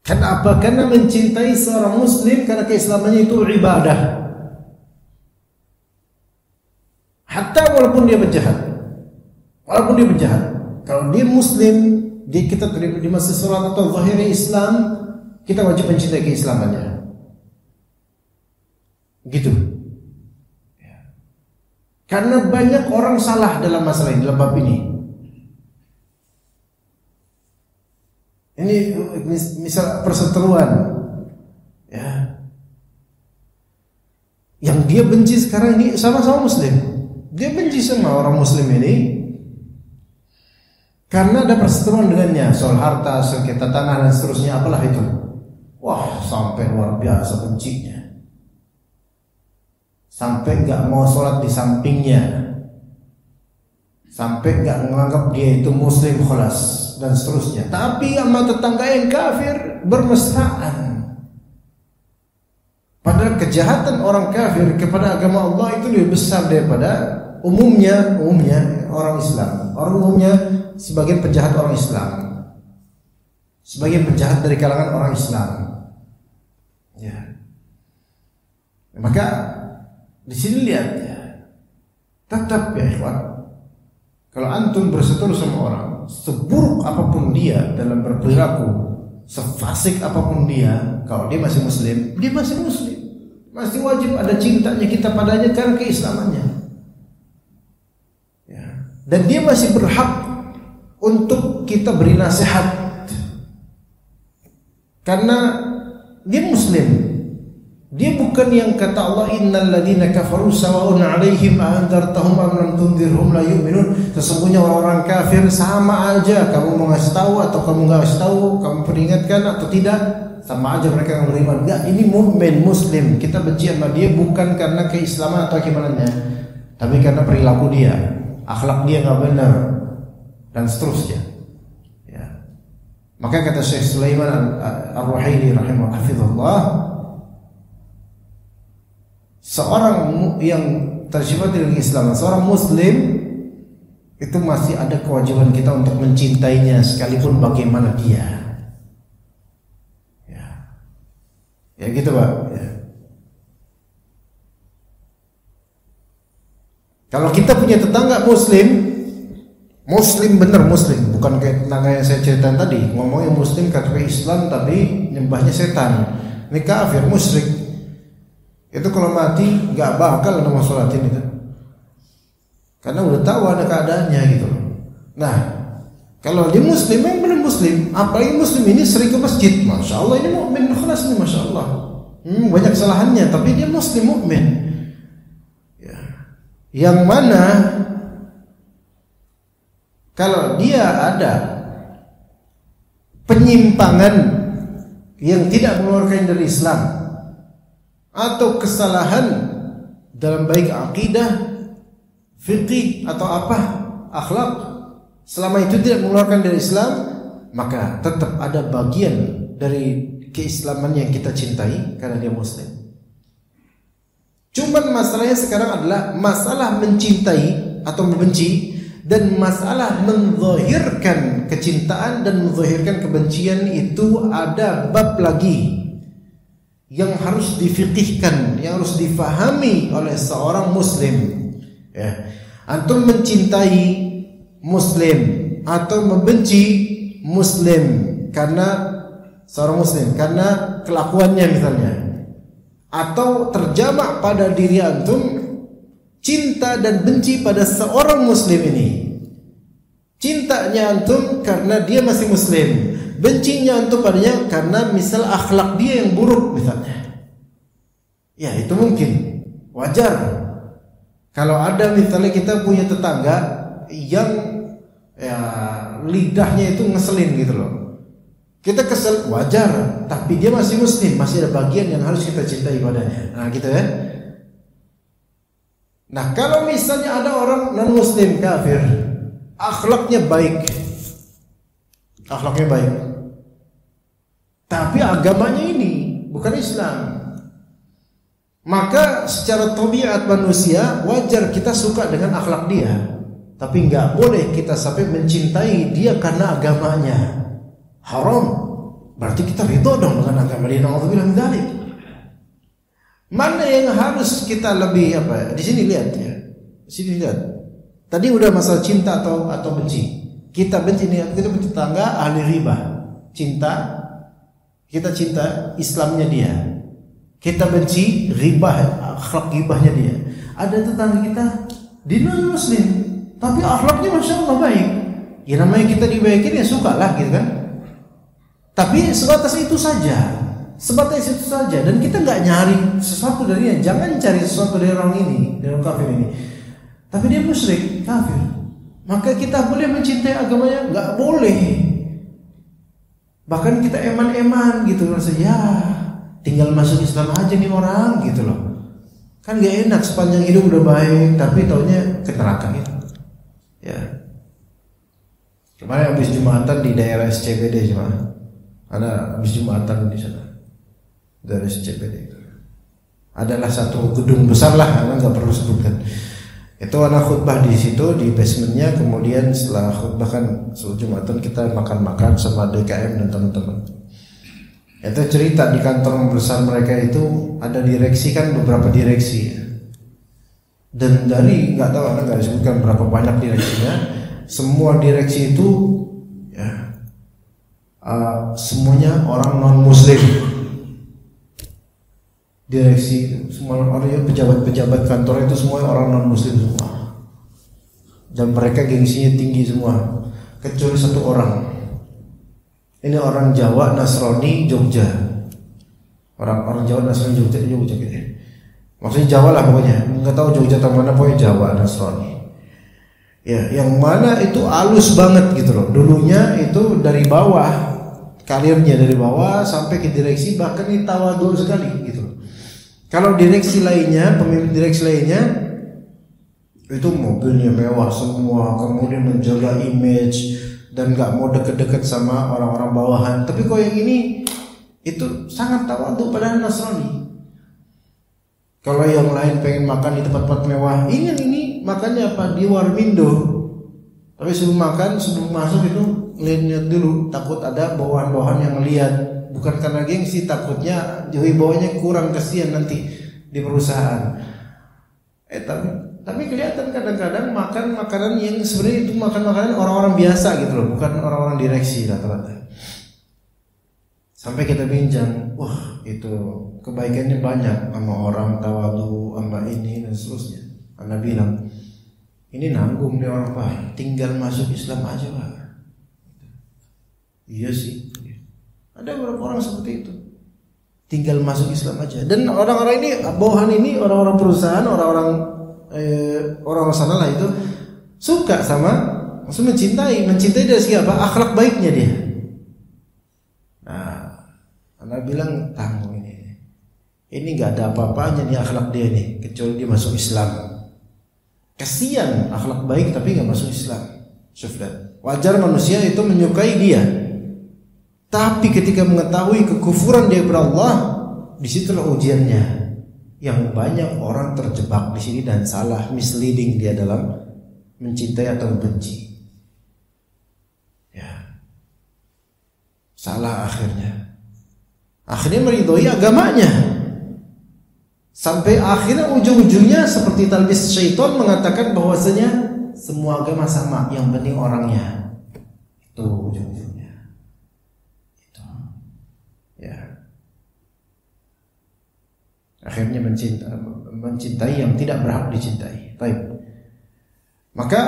Kenapa? Karena mencintai seorang muslim karena keislamannya itu ibadah. Hatta walaupun dia penjahat. Kalau dia muslim, kita di masa sholat atau zahiri Islam, kita wajib mencintai keislamannya. Gitu. Karena banyak orang salah dalam masalah ini, dalam bab ini. Ini misal perseteruan, ya. Yang dia benci sekarang ini sama-sama muslim. Dia benci sama orang muslim ini karena ada perseteruan dengannya, soal harta, sengketa tanah dan seterusnya, apalah itu. Wah, sampai luar biasa bencinya. Sampai gak mau sholat di sampingnya, sampai gak menganggap dia itu muslim khalas dan seterusnya. Tapi sama tetangga yang kafir bermesraan. Padahal kejahatan orang kafir kepada agama Allah itu lebih besar daripada umumnya orang Islam. Orang umumnya sebagian penjahat orang Islam, sebagian penjahat dari kalangan orang Islam. Ya. Maka di sini lihat ya, tetap ya ikhwan, kalau antum berseteru sama orang, seburuk apapun dia dalam berperilaku, sefasik apapun dia, kalau dia masih muslim, dia masih muslim, masih wajib ada cintanya kita padanya karena keislamannya. Ya. Dan dia masih berhak untuk kita beri nasihat karena dia muslim. Dia bukan yang kata Allah, innal ladzina kafaru sawa'un 'alaihim a'anzartahum am lam tunzirhum la yu'minun. Sesungguhnya orang-orang kafir sama aja, kamu mau ngasih tahu atau kamu enggak ngasih tahu, kamu peringatkan atau tidak, sama aja mereka yang beriman. Enggak, ini mukmin muslim. Kita benci sama dia bukan karena keislaman atau gimananya, tapi karena perilaku dia, akhlak dia enggak benar dan seterusnya. Ya. Maka kata Syekh Sulaiman Ar-Ruhaili rahimahullah, seorang yang tersifat dengan Islam, seorang muslim itu masih ada kewajiban kita untuk mencintainya sekalipun bagaimana dia. Ya gitu Pak. Ya. Kalau kita punya tetangga muslim bener muslim, bukan kayak tetangga yang saya ceritakan tadi, ngomongnya muslim kata Islam tapi nyembahnya setan. Ini kafir, musyrik. Itu kalau mati nggak bakal nama sholatin itu, karena udah tahu ada keadaannya gitu. Nah, kalau dia muslim, memang benar muslim, apalagi muslim ini sering ke masjid, masya Allah ini mukmin khalas nih, masya Allah. Banyak kesalahannya, tapi dia muslim mukmin. Ya. Yang mana kalau dia ada penyimpangan yang tidak mengeluarkan dari Islam, atau kesalahan dalam baik akidah, fikih atau apa, akhlak, selama itu tidak mengeluarkan dari Islam, maka tetap ada bagian dari keislaman yang kita cintai karena dia muslim. Cuman masalahnya sekarang adalah masalah mencintai atau membenci dan masalah menzahirkan kecintaan dan menzahirkan kebencian, itu ada bab lagi yang harus difikihkan, yang harus difahami oleh seorang muslim. Ya, antum mencintai muslim atau membenci muslim karena seorang muslim, karena kelakuannya misalnya, atau terjamak pada diri antum cinta dan benci pada seorang muslim ini. Cintanya antum karena dia masih muslim, bencinya antum padanya karena misal akhlak dia yang buruk misalnya. Ya, itu mungkin wajar. Kalau ada misalnya kita punya tetangga yang ya lidahnya itu ngeselin gitu loh, kita kesel, wajar, tapi dia masih muslim, masih ada bagian yang harus kita cintai padanya. Nah gitu ya. Nah kalau misalnya ada orang non muslim kafir, akhlaknya baik, tapi agamanya ini bukan Islam, maka secara tabiat manusia wajar kita suka dengan akhlak dia, tapi nggak boleh kita sampai mencintai dia karena agamanya. Haram. Berarti kita ridho dong dengan agama dia. Na'udzubillah min dzalik. Mana yang harus kita lebih apa? Di sini lihat ya. Di sini lihat. Tadi udah masalah cinta atau benci. Kita benci nih, kita tetangga ahli riba. Kita cinta Islamnya dia. Kita benci riba, akhlak ribahnya dia. Ada tetangga kita dia non muslim, tapi akhlaknya masya Allah baik. Ya namanya kita dibaikin ya suka lah gitu kan. Tapi sebatas itu saja, dan kita nggak nyari sesuatu dari dia. Jangan cari sesuatu dari orang ini, dari orang kafir ini. Tapi dia musyrik, kafir, maka kita boleh mencintai agamanya? Nggak boleh. Bahkan kita eman-eman gitu, rasa ya tinggal masuk Islam aja nih orang gitu loh. Kan nggak enak, sepanjang hidup udah baik, tapi taunya ke neraka gitu. Ya. Kemarin habis Jumatan di daerah SCBD cuma. Ada habis Jumatan di sana dari SCBD itu. Adalah satu gedung besar lah, anak nggak perlu sebutkan. Itu anak khutbah di situ di basementnya. Kemudian setelah khutbah kan Jumatan kita makan-makan sama DKM dan teman-teman. Itu cerita di kantor besar mereka itu ada direksi kan, beberapa direksi. Dan dari nggak tahu anak nggak disebutkan berapa banyak direksinya. Semua direksi itu ya. Semuanya orang non muslim. Direksi semua orang, pejabat-pejabat kantor itu semua orang non muslim semua. Dan mereka gengsinya tinggi semua, kecuali satu orang. Ini orang Jawa Nasrani Jogja. Orang Jawa Nasrani Jogja gitu. Maksudnya Jawa lah pokoknya. Enggak tahu Jogja atau mana, pokoknya Jawa Nasrani. Ya, yang mana itu halus banget gitu loh. Dulunya itu dari bawah, karirnya dari bawah sampai ke direksi, bahkan ini tawadhu sekali gitu. Kalau direksi lainnya, pemimpin direksi lainnya itu mobilnya mewah semua, kemudian menjaga image dan nggak mau deket-deket sama orang-orang bawahan. Tapi kok yang ini itu sangat tawadhu padahal Nasrani. Kalau yang lain pengen makan di tempat-tempat mewah, ini makannya apa? Di Warmindo. Tapi sebelum makan, sebelum masuk itu lihat dulu, takut ada bawahan-bawahan yang melihat. Bukan karena gengsi, takutnya wibawanya kurang, kasihan nanti di perusahaan. Tapi kelihatan kadang-kadang makan makanan yang sebenarnya itu makan makanan orang-orang biasa gitu loh, bukan orang-orang direksi rata-rata. Sampai kita bincang, wah itu kebaikannya banyak sama orang tawadhu, sama ini dan seterusnya. Anda bilang, ini nanggung dia orang Pak, tinggal masuk Islam aja Pak. Iya sih. Ada beberapa orang seperti itu. Tinggal masuk Islam aja. Dan orang-orang ini, bawahan ini, orang-orang perusahaan, orang sana lah itu suka sama, maksudnya mencintai dari siapa? Akhlak baiknya dia. Nah, Anda bilang tanggung ini. ini nggak ada apa-apanya nih akhlak dia nih, kecuali dia masuk Islam. Kasihan akhlak baik tapi nggak masuk Islam. Sufyan. Wajar manusia itu menyukai dia, tapi ketika mengetahui kekufuran dia kepada Allah, disitulah ujiannya. Yang banyak orang terjebak di sini dan salah, misleading dia dalam mencintai atau membenci. Ya, salah akhirnya. Akhirnya meridhoi agamanya. Sampai akhirnya ujung-ujungnya seperti talbis syaitan mengatakan bahwasanya semua agama sama, yang penting orangnya. Itu ujung-ujungnya. Itu. Ya. Akhirnya mencintai yang tidak berhak dicintai. Baik. Maka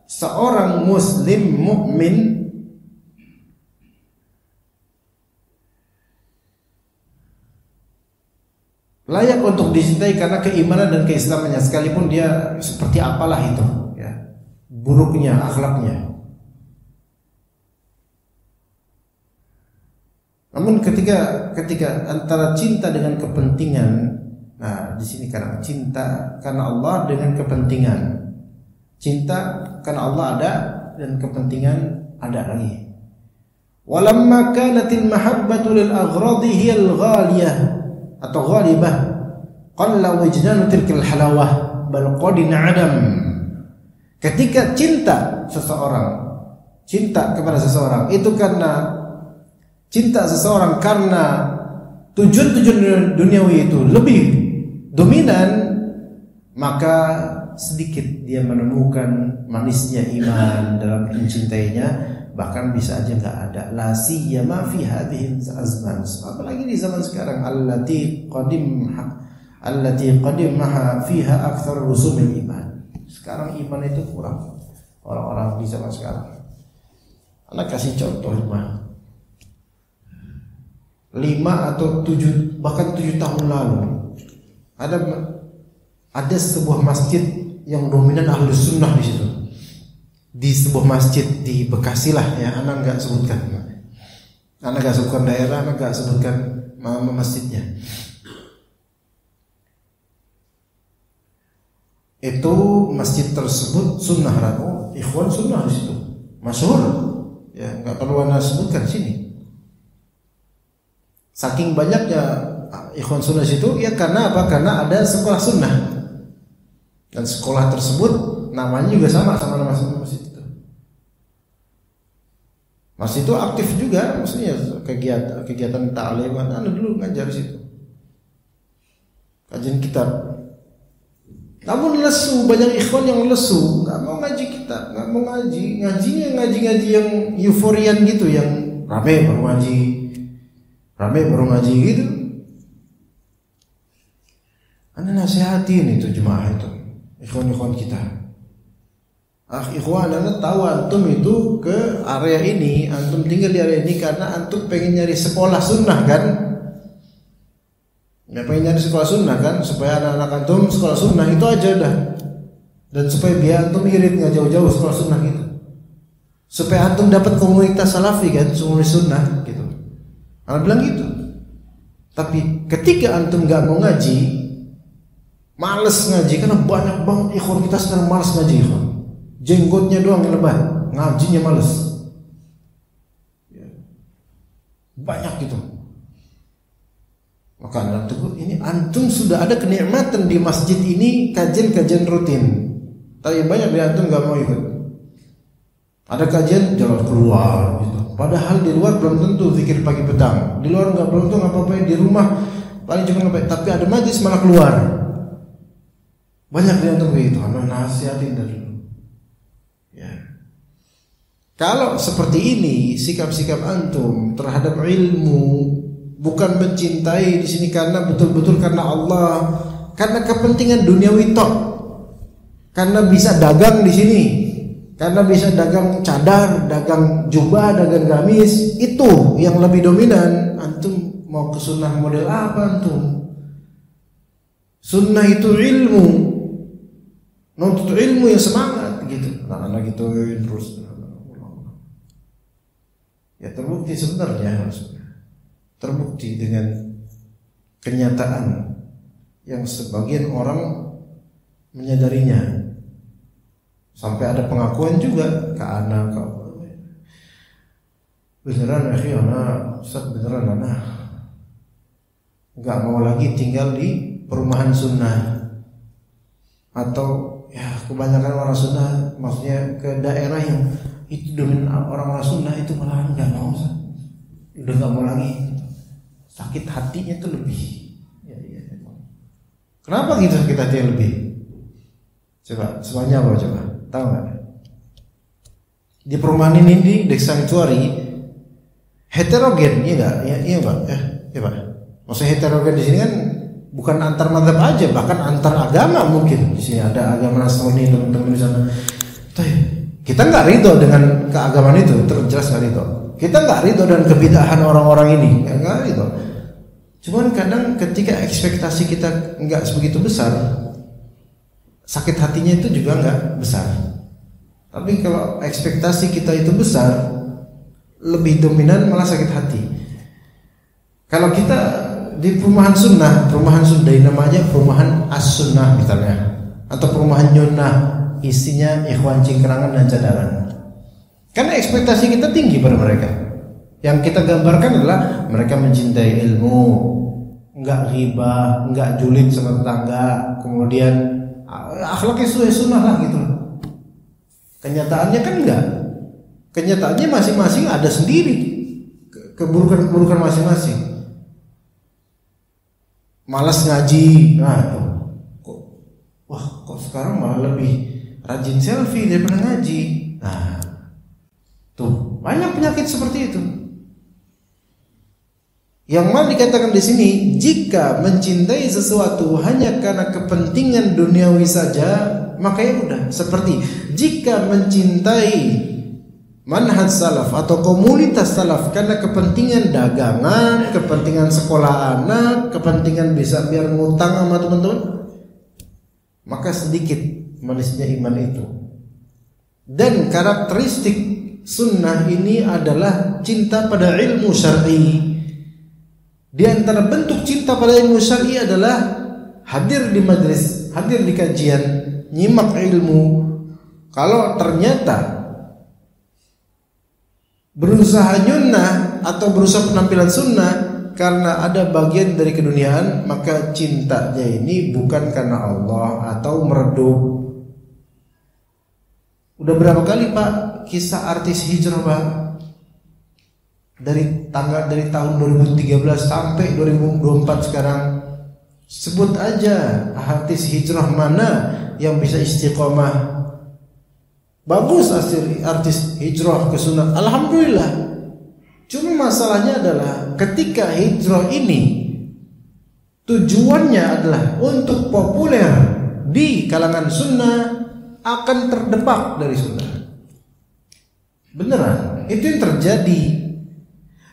seorang muslim mukmin layak untuk dicintai karena keimanan dan keislamannya, sekalipun dia seperti apalah itu, ya, buruknya akhlaknya. Namun ketika antara cinta dengan kepentingan, nah di sini karena cinta karena Allah dengan kepentingan, cinta karena Allah ada dan kepentingan ada lagi. Walamma kanatil mahabbatu lil aghradi hiyal ghaliyah atau ghalibah qalla wajdanu tilkal halawah bal qad adam. Ketika cinta kepada seseorang itu karena cinta seseorang karena tujuan-tujuan duniawi itu lebih dominan, maka sedikit dia menemukan manisnya iman dalam mencintainya, bahkan bisa aja nggak ada. La siyama fi hadhihi azman, apalagi di zaman sekarang allati qadimha fiha akthar rusumil iman. Sekarang iman itu kurang orang-orang di zaman sekarang. Anak kasih contoh mah 5 atau 7 bahkan 7 tahun lalu ada sebuah masjid yang dominan ahlus sunnah di situ, di sebuah masjid di Bekasi lah ya, anak nggak sebutkan daerah, anak nggak sebutkan masjidnya. Itu masjid tersebut sunnah, ikhwan sunnah di situ, masyhur ya, nggak perlu anak sebutkan sini. Saking banyaknya ikhwan sunnah situ ya, karena apa? Karena ada sekolah sunnah, dan sekolah tersebut namanya juga sama nama masjid itu. Masjid itu aktif juga, maksudnya kegiatan ta'liman. Anu dulu ngajar situ, kajian kitab. Namun lesu, banyak ikhwan yang lesu, nggak mau ngaji kitab, nggak mau ngajinya ngaji yang euforian gitu, yang rame baru ngaji gitu. Anda nasihatin itu jemaah itu, ikhwan kita. Ikhwan, Anda tahu antum itu ke area ini, antum tinggal di area ini karena antum pengen nyari sekolah sunnah kan? Ya, pengen nyari sekolah sunnah kan, supaya anak-anak antum sekolah sunnah itu aja dah. Dan supaya biar antum irit nggak jauh-jauh sekolah sunnah gitu. Supaya antum dapat komunitas salafi kan, komunitas sunnah gitu. Anda bilang gitu. Tapi ketika antum nggak mau ngaji, males ngaji, karena banyak banget ikhwan kita sekarang males ngaji, ikhwan. Jenggotnya doang yang lebah, ngajinya males. Banyak gitu. Maka anda tegur, ini antum sudah ada kenikmatan di masjid ini, kajian-kajian rutin. Tapi banyak dari antum nggak mau ikut. Ada kajian jalan keluar gitu. Padahal di luar belum tentu zikir pagi petang. Di luar belum tentu ngapa-ngapain, di rumah paling cuma ngapain. Tapi ada majlis malah keluar. Banyak dari antum begitu. Anda nasihatin dari dulu. Ya. Kalau seperti ini sikap-sikap antum terhadap ilmu, bukan mencintai di sini karena betul-betul karena Allah, karena kepentingan duniawi tok, karena bisa dagang di sini, karena bisa dagang cadar, dagang jubah, dagang gamis, itu yang lebih dominan. Antum mau ke sunnah model apa antum? Sunnah itu ilmu, nuntut ilmu yang semangat gitu. Anak-anak gituin terus. Ya terbukti sebenarnya, terbukti dengan kenyataan yang sebagian orang menyadarinya. Sampai ada pengakuan juga ke anak, beneran Ustaz, beneran anak nggak mau lagi tinggal di perumahan sunnah, atau ya kebanyakan orang sunnah, maksudnya ke daerah yang itu dominan orang-orang sunnah itu malah nggak mau, udah nggak mau lagi, sakit hatinya tuh lebih. Ya. Kenapa gitu sakit hatinya lebih? Coba semuanya apa coba? Tahu nggak? Di perumahan ini di Dek Sanctuary heterogen, iya nggak? Iya Pak. Iya Pak. Maksudnya heterogen di sini kan bukan antar mazhab aja, bahkan antar agama mungkin. Di sini ada agama Nasrani, teman-teman di sana. Kita nggak ridho dengan keagamaan itu, terjelas nggak ridho. Kita nggak ridho dengan kebidahan orang-orang ini, nggak ridho. Cuman kadang ketika ekspektasi kita nggak sebegitu besar, sakit hatinya itu juga nggak besar. Tapi kalau ekspektasi kita itu besar, lebih dominan malah sakit hati. Kalau kita di perumahan sunnah namanya perumahan as-sunnah misalnya, atau perumahan nyunnah, isinya ikhwan cingkrangan dan cadangan. Karena ekspektasi kita tinggi pada mereka. Yang kita gambarkan adalah mereka mencintai ilmu, enggak ghibah, enggak julid sama tetangga, kemudian akhlaknya sesuai sunnah lah gitu. Kenyataannya kan enggak. Kenyataannya masing-masing ada sendiri keburukan-keburukan masing-masing. Malas ngaji, kok sekarang malah lebih rajin selfie daripada ngaji. Nah, tuh banyak penyakit seperti itu. Yang mana dikatakan di sini, jika mencintai sesuatu hanya karena kepentingan duniawi saja, maka ya udah. Seperti jika mencintai manhaj salaf atau komunitas salaf karena kepentingan dagangan, kepentingan sekolah anak, kepentingan bisa biar ngutang sama teman-teman, maka sedikit manisnya iman itu. Dan karakteristik sunnah ini adalah cinta pada ilmu syar'i. Di antara bentuk cinta pada ilmu syar'i adalah hadir di majelis, hadir di kajian, nyimak ilmu. Kalau ternyata berusaha nyunnah atau berusaha penampilan sunnah karena ada bagian dari keduniaan, maka cintanya ini bukan karena Allah atau meredup. Udah berapa kali Pak kisah artis hijrah Pak? Dari tahun 2013 sampai 2024 sekarang, sebut aja artis hijrah mana yang bisa istiqomah. Bagus artis hijrah ke sunnah, alhamdulillah. Cuma masalahnya adalah ketika hijrah ini tujuannya adalah untuk populer di kalangan sunnah, akan terdepak dari sunnah. Beneran, itu yang terjadi.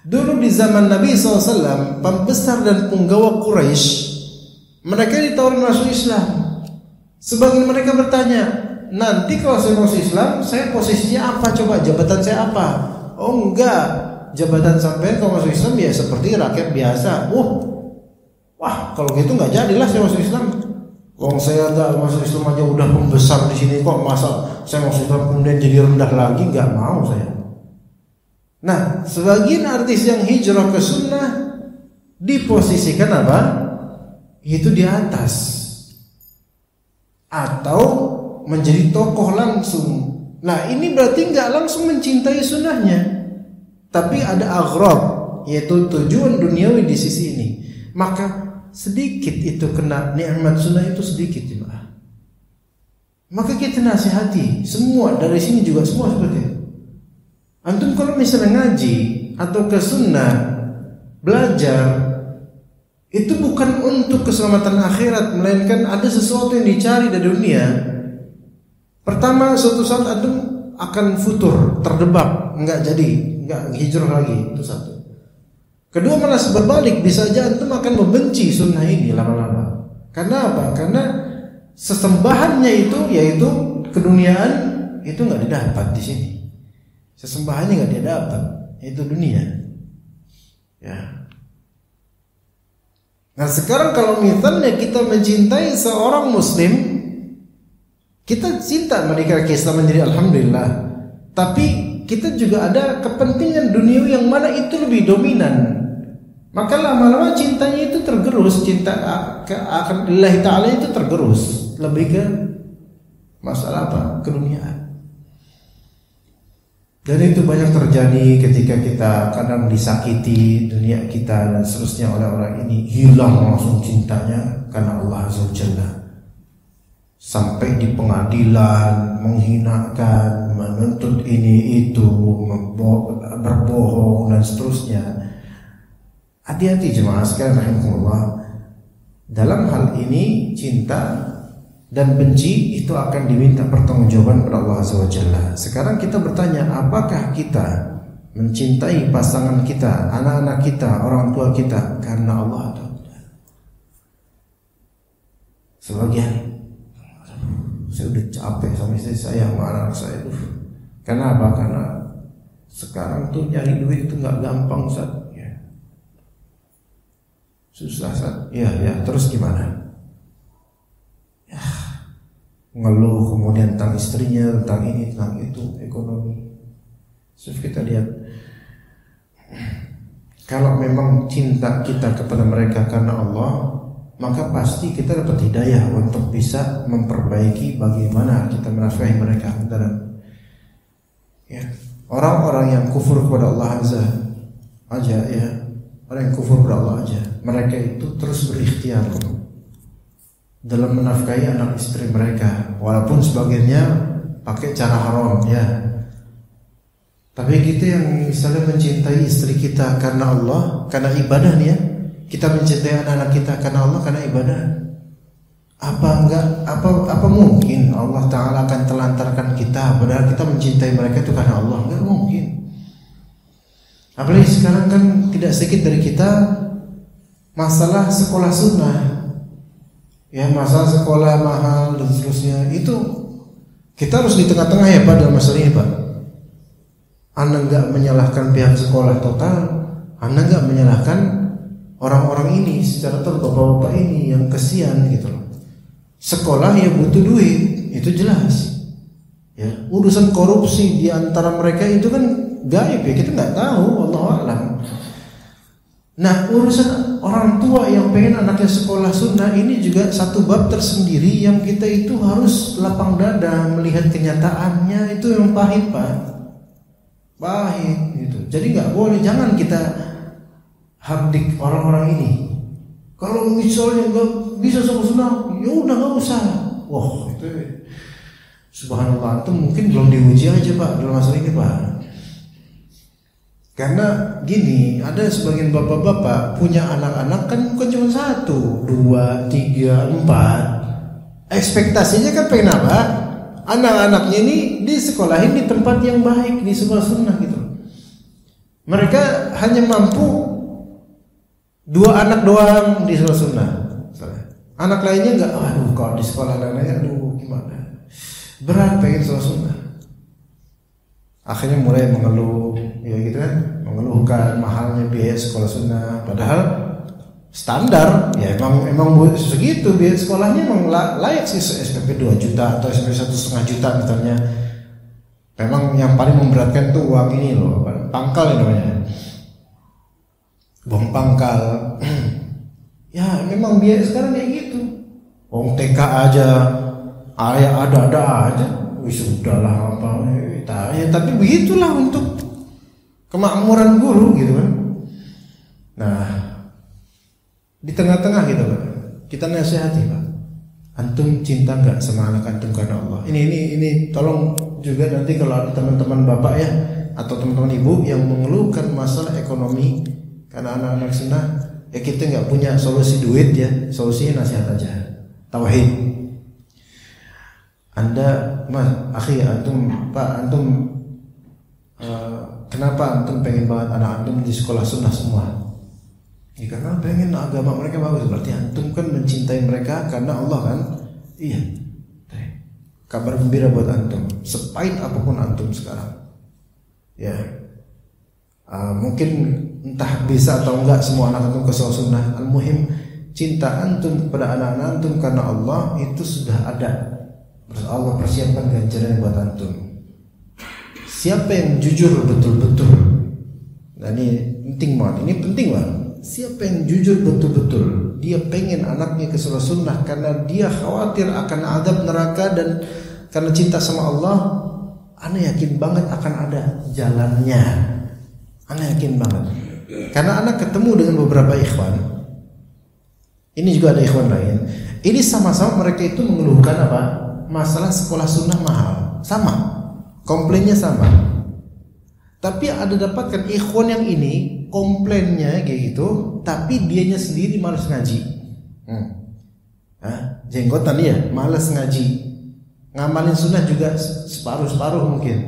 Dulu di zaman Nabi SAW, pembesar dan penggawa Quraisy, mereka ditawarin masuk Islam. Sebagian mereka bertanya, nanti kalau saya masuk Islam, saya posisinya apa coba? Jabatan saya apa? Oh enggak, jabatan sampai kalau masuk Islam ya seperti rakyat biasa. Wah kalau gitu nggak jadilah saya masuk Islam. Wong saya nggak masuk Islam aja udah pembesar di sini, kok masa saya masuk Islam kemudian jadi rendah lagi? Nggak mau saya. Nah, sebagian artis yang hijrah ke sunnah diposisikan apa? Itu di atas, atau menjadi tokoh langsung. Nah ini berarti nggak langsung mencintai sunnahnya, tapi ada aghrab, yaitu tujuan duniawi di sisi ini. Maka sedikit itu kena nikmat sunnah itu sedikit ya. Maka kita nasihati semua dari sini juga semua seperti itu. Antum kalau misalnya ngaji atau ke sunnah belajar, itu bukan untuk keselamatan akhirat, melainkan ada sesuatu yang dicari dari dunia. Pertama, suatu saat antum akan futur, terdebak, enggak hijrah lagi, itu satu. Kedua, malah berbalik, bisa aja antum akan membenci sunnah ini lama-lama. Karena apa? Karena sesembahannya itu, yaitu keduniaan, itu enggak didapat di sini. Sesembahannya enggak dia dapat, yaitu dunia. Ya. Nah sekarang kalau misalnya kita mencintai seorang muslim, kita cinta menikah keislaman, jadi alhamdulillah. Tapi kita juga ada kepentingan dunia yang mana itu lebih dominan. Maka lama-lama cintanya itu tergerus, cinta akan Allah Ta'ala itu tergerus, lebih ke masalah apa? Keduniaan. Dan itu banyak terjadi ketika kita kadang disakiti dunia kita dan seterusnya oleh orang ini, hilang langsung cintanya karena Allah Azza wa Jalla. Sampai di pengadilan menghinakan, menuntut ini itu, berbohong dan seterusnya. Hati-hati jemaah sekalian rahimakumullah. Dalam hal ini cinta dan benci itu akan diminta pertanggungjawaban kepada Allah Azza wa Jalla. Sekarang kita bertanya, apakah kita mencintai pasangan kita, anak-anak kita, orang tua kita karena Allah atau tidak? Sebagian, saya udah capek sama istri saya, sama anak saya. Kenapa? Karena sekarang tuh nyari duit itu nggak gampang, Ustaz. Ya. Susah, Ustaz. Ya, terus gimana? Ngeluh kemudian tentang istrinya, tentang ini, tentang itu, ekonomi. So, kita lihat, kalau memang cinta kita kepada mereka karena Allah, maka pasti kita dapat hidayah untuk bisa memperbaiki bagaimana kita menafkahi mereka. Ya. Orang-orang yang kufur kepada Allah aja, ya, orang yang kufur kepada Allah aja, mereka itu terus berikhtiar dalam menafkahi anak istri mereka, walaupun sebagiannya pakai cara haram, ya. Tapi kita yang misalnya mencintai istri kita karena Allah, karena ibadah nih ya, kita mencintai anak-anak kita karena Allah, karena ibadah. Apa mungkin Allah Ta'ala akan telantarkan kita padahal kita mencintai mereka itu karena Allah? Enggak mungkin. Apalagi sekarang kan tidak sedikit dari kita masalah sekolah sunnah, ya, masalah sekolah mahal dan seterusnya. Itu kita harus di tengah-tengah ya Pak dalam masalah ini Pak. Anda enggak menyalahkan pihak sekolah total, Anda enggak menyalahkan orang-orang ini secara total, bapak-bapak ini yang kesian gitu loh. Sekolah ya butuh duit, itu jelas. Ya, urusan korupsi di antara mereka itu kan gaib ya, kita nggak tahu, wallahu a'lam. Nah, urusan orang tua yang pengen anaknya sekolah sunnah ini juga satu bab tersendiri yang kita itu harus lapang dada melihat kenyataannya, itu yang pahit Pak, pahit gitu. Jadi nggak boleh, jangan kita hardik orang-orang ini. Kalau misalnya nggak bisa sama sunnah, ya udah nggak usah. Wah itu subhanallah, itu mungkin belum diuji aja Pak dalam masalah ini Pak. Karena gini, ada sebagian bapak-bapak punya anak-anak kan bukan cuma 1, 2, 3, 4. Ekspektasinya kan pengen apa? Anak-anaknya ini disekolahin di tempat yang baik, di sekolah sunnah gitu. Mereka hanya mampu 2 anak doang di sekolah sunnah. Anak lainnya enggak, aduh kalau di sekolah lainnya aduh gimana, berat pengen sekolah sunnah. Akhirnya mulai mengeluh, ya gitu kan, mengeluhkan mahalnya biaya sekolah sunnah. Padahal standar, ya emang segitu biaya sekolahnya, emang layak sih SPP 2 juta atau SPP 1,5 juta misalnya. Memang yang paling memberatkan tuh uang ini loh, pangkal ya namanya, bom pangkal. Ya memang biaya sekarang kayak gitu. Wong TK aja ada aja. Wih sudahlah apa ya, tapi begitulah untuk kemakmuran guru gitu kan. Nah, di tengah-tengah gitu Pak, kita nasihati Pak, antum cinta nggak sama anak antum karena Allah? Ini tolong juga nanti kalau ada teman-teman bapak ya atau teman-teman ibu yang mengeluhkan masalah ekonomi karena anak-anak sunnah, ya kita nggak punya solusi duit ya, solusinya nasihat aja, tauhid. Anda, mas, akhi, antum, Pak, antum, kenapa antum pengen banget anak antum di sekolah sunnah semua? Ya karena pengen agama mereka bagus. Berarti antum kan mencintai mereka karena Allah kan? Iya. Kabar gembira buat antum, sepahit apapun antum sekarang. Ya, mungkin entah bisa atau enggak semua anak antum ke sekolah sunnah. Al-muhim cinta antum kepada anak-anak antum karena Allah itu sudah ada. Allah persiapkan ganjaran buat antum. Siapa yang jujur betul-betul, nah ini penting banget, ini penting banget. Siapa yang jujur betul-betul, dia pengen anaknya ke sunnah karena dia khawatir akan azab neraka dan karena cinta sama Allah, ana yakin banget akan ada jalannya. Ana yakin banget. Karena anak ketemu dengan beberapa ikhwan. Ini juga ada ikhwan lain. Ini sama-sama mereka itu mengeluhkan apa? Masalah sekolah sunnah mahal. Sama. Komplainnya sama. Tapi ada dapatkan ikhwan yang ini komplainnya kayak gitu, tapi dianya sendiri malas ngaji. Jenggotan dia malas ngaji. Ngamalin sunnah juga separuh-separuh mungkin.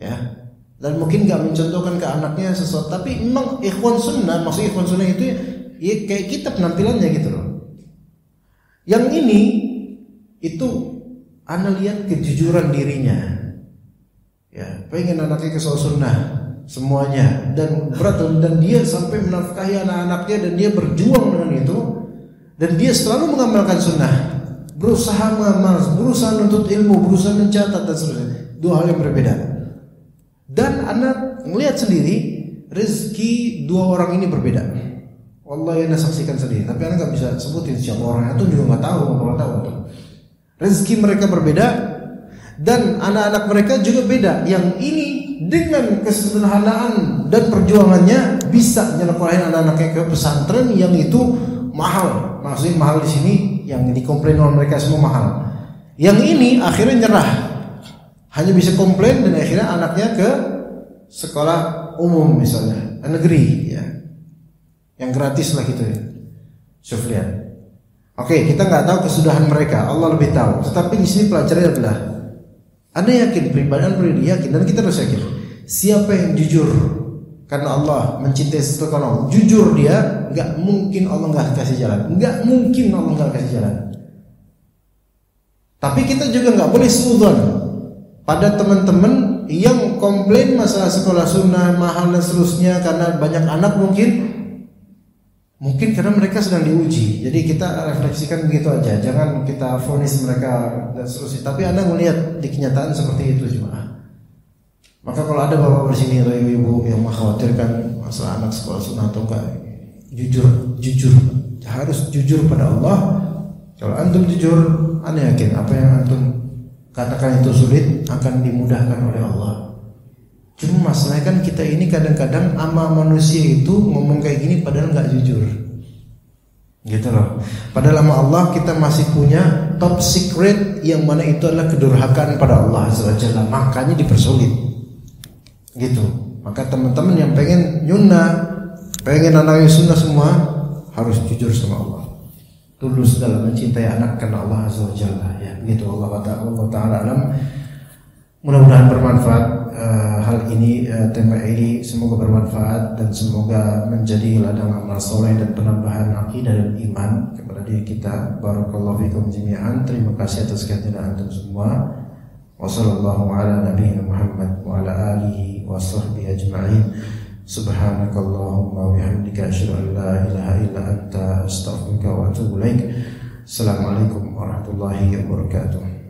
Ya. Dan mungkin gak mencontohkan ke anaknya sesuatu. Tapi memang ikhwan sunnah, maksud ikhwan sunnah itu ya kayak kita penampilannya gitu loh. Yang ini itu ana lihat kejujuran dirinya. Ya, pengen anaknya ke sunnah semuanya dan berat, dan dia sampai menafkahi anak-anaknya dan dia berjuang dengan itu dan dia selalu mengamalkan sunnah, berusaha mengamal, berusaha menuntut ilmu, berusaha mencatat dan seterusnya. Dua hal yang berbeda. Dan anak melihat sendiri rezeki dua orang ini berbeda. Wallahi anda saksikan sendiri. Tapi anda nggak bisa sebutin siapa orangnya, itu juga nggak tahu, nggak tahu. Rezeki mereka berbeda dan anak-anak mereka juga beda. Yang ini dengan kesederhanaan dan perjuangannya bisa nyelekolahin anak-anaknya ke pesantren yang itu mahal. Maksudnya mahal di sini yang dikomplain oleh mereka semua mahal. Yang ini akhirnya nyerah. Hanya bisa komplain dan akhirnya anaknya ke sekolah umum misalnya, negeri ya. Yang gratis lah gitu ya. Syuf lihat. Oke, kita nggak tahu kesudahan mereka, Allah lebih tahu. Tetapi di sini pelajarannya adalah Anda yakin, pribadi yakin, dan kita harus yakin. Siapa yang jujur karena Allah mencintai sesuatu karena Allah, jujur dia, nggak mungkin Allah nggak kasih jalan, nggak mungkin Allah nggak kasih jalan. Tapi kita juga nggak boleh suudzon pada teman-teman yang komplain masalah sekolah sunnah mahal dan seterusnya karena banyak anak mungkin karena mereka sedang diuji. Jadi kita refleksikan begitu aja, jangan kita vonis mereka dan seterusnya. Tapi Anda melihat di kenyataan seperti itu juga. Maka kalau ada bapak di sini atau ibu yang mengkhawatirkan masalah anak sekolah sunnah atau enggak, jujur harus jujur pada Allah. Kalau antum jujur, Anda yakin apa yang antum katakan itu sulit akan dimudahkan oleh Allah. Cuma masalahnya kan kita ini kadang-kadang ama manusia itu ngomong kayak gini padahal nggak jujur, gitu loh. Padahal sama Allah kita masih punya top secret yang mana itu adalah kedurhakaan pada Allah Azza wa Jalla. Makanya dipersulit, gitu. Maka teman-teman yang pengen nyunnah, pengen anaknya sunnah semua harus jujur sama Allah, tulus dalam mencintai anak karena Allah Azza wa Jalla. Ya, begitu Allah Ta'ala alam. Mudah-mudahan bermanfaat hal ini, tema ini semoga bermanfaat dan semoga menjadi ladang amal soleh dan penambahan akidah dan iman kepada diri kita. Barakallahu fikum jami'an. Terima kasih atas kehadiran antum semua. Wassallallahu ala nabiyina Muhammad wa ala alihi wa sahbihi ajma'in. Subhanakallahumma wa bihamdika asyhadu an la ilaha illa anta astaghfiruka wa atubu ilaik. Assalamualaikum warahmatullahi wabarakatuh.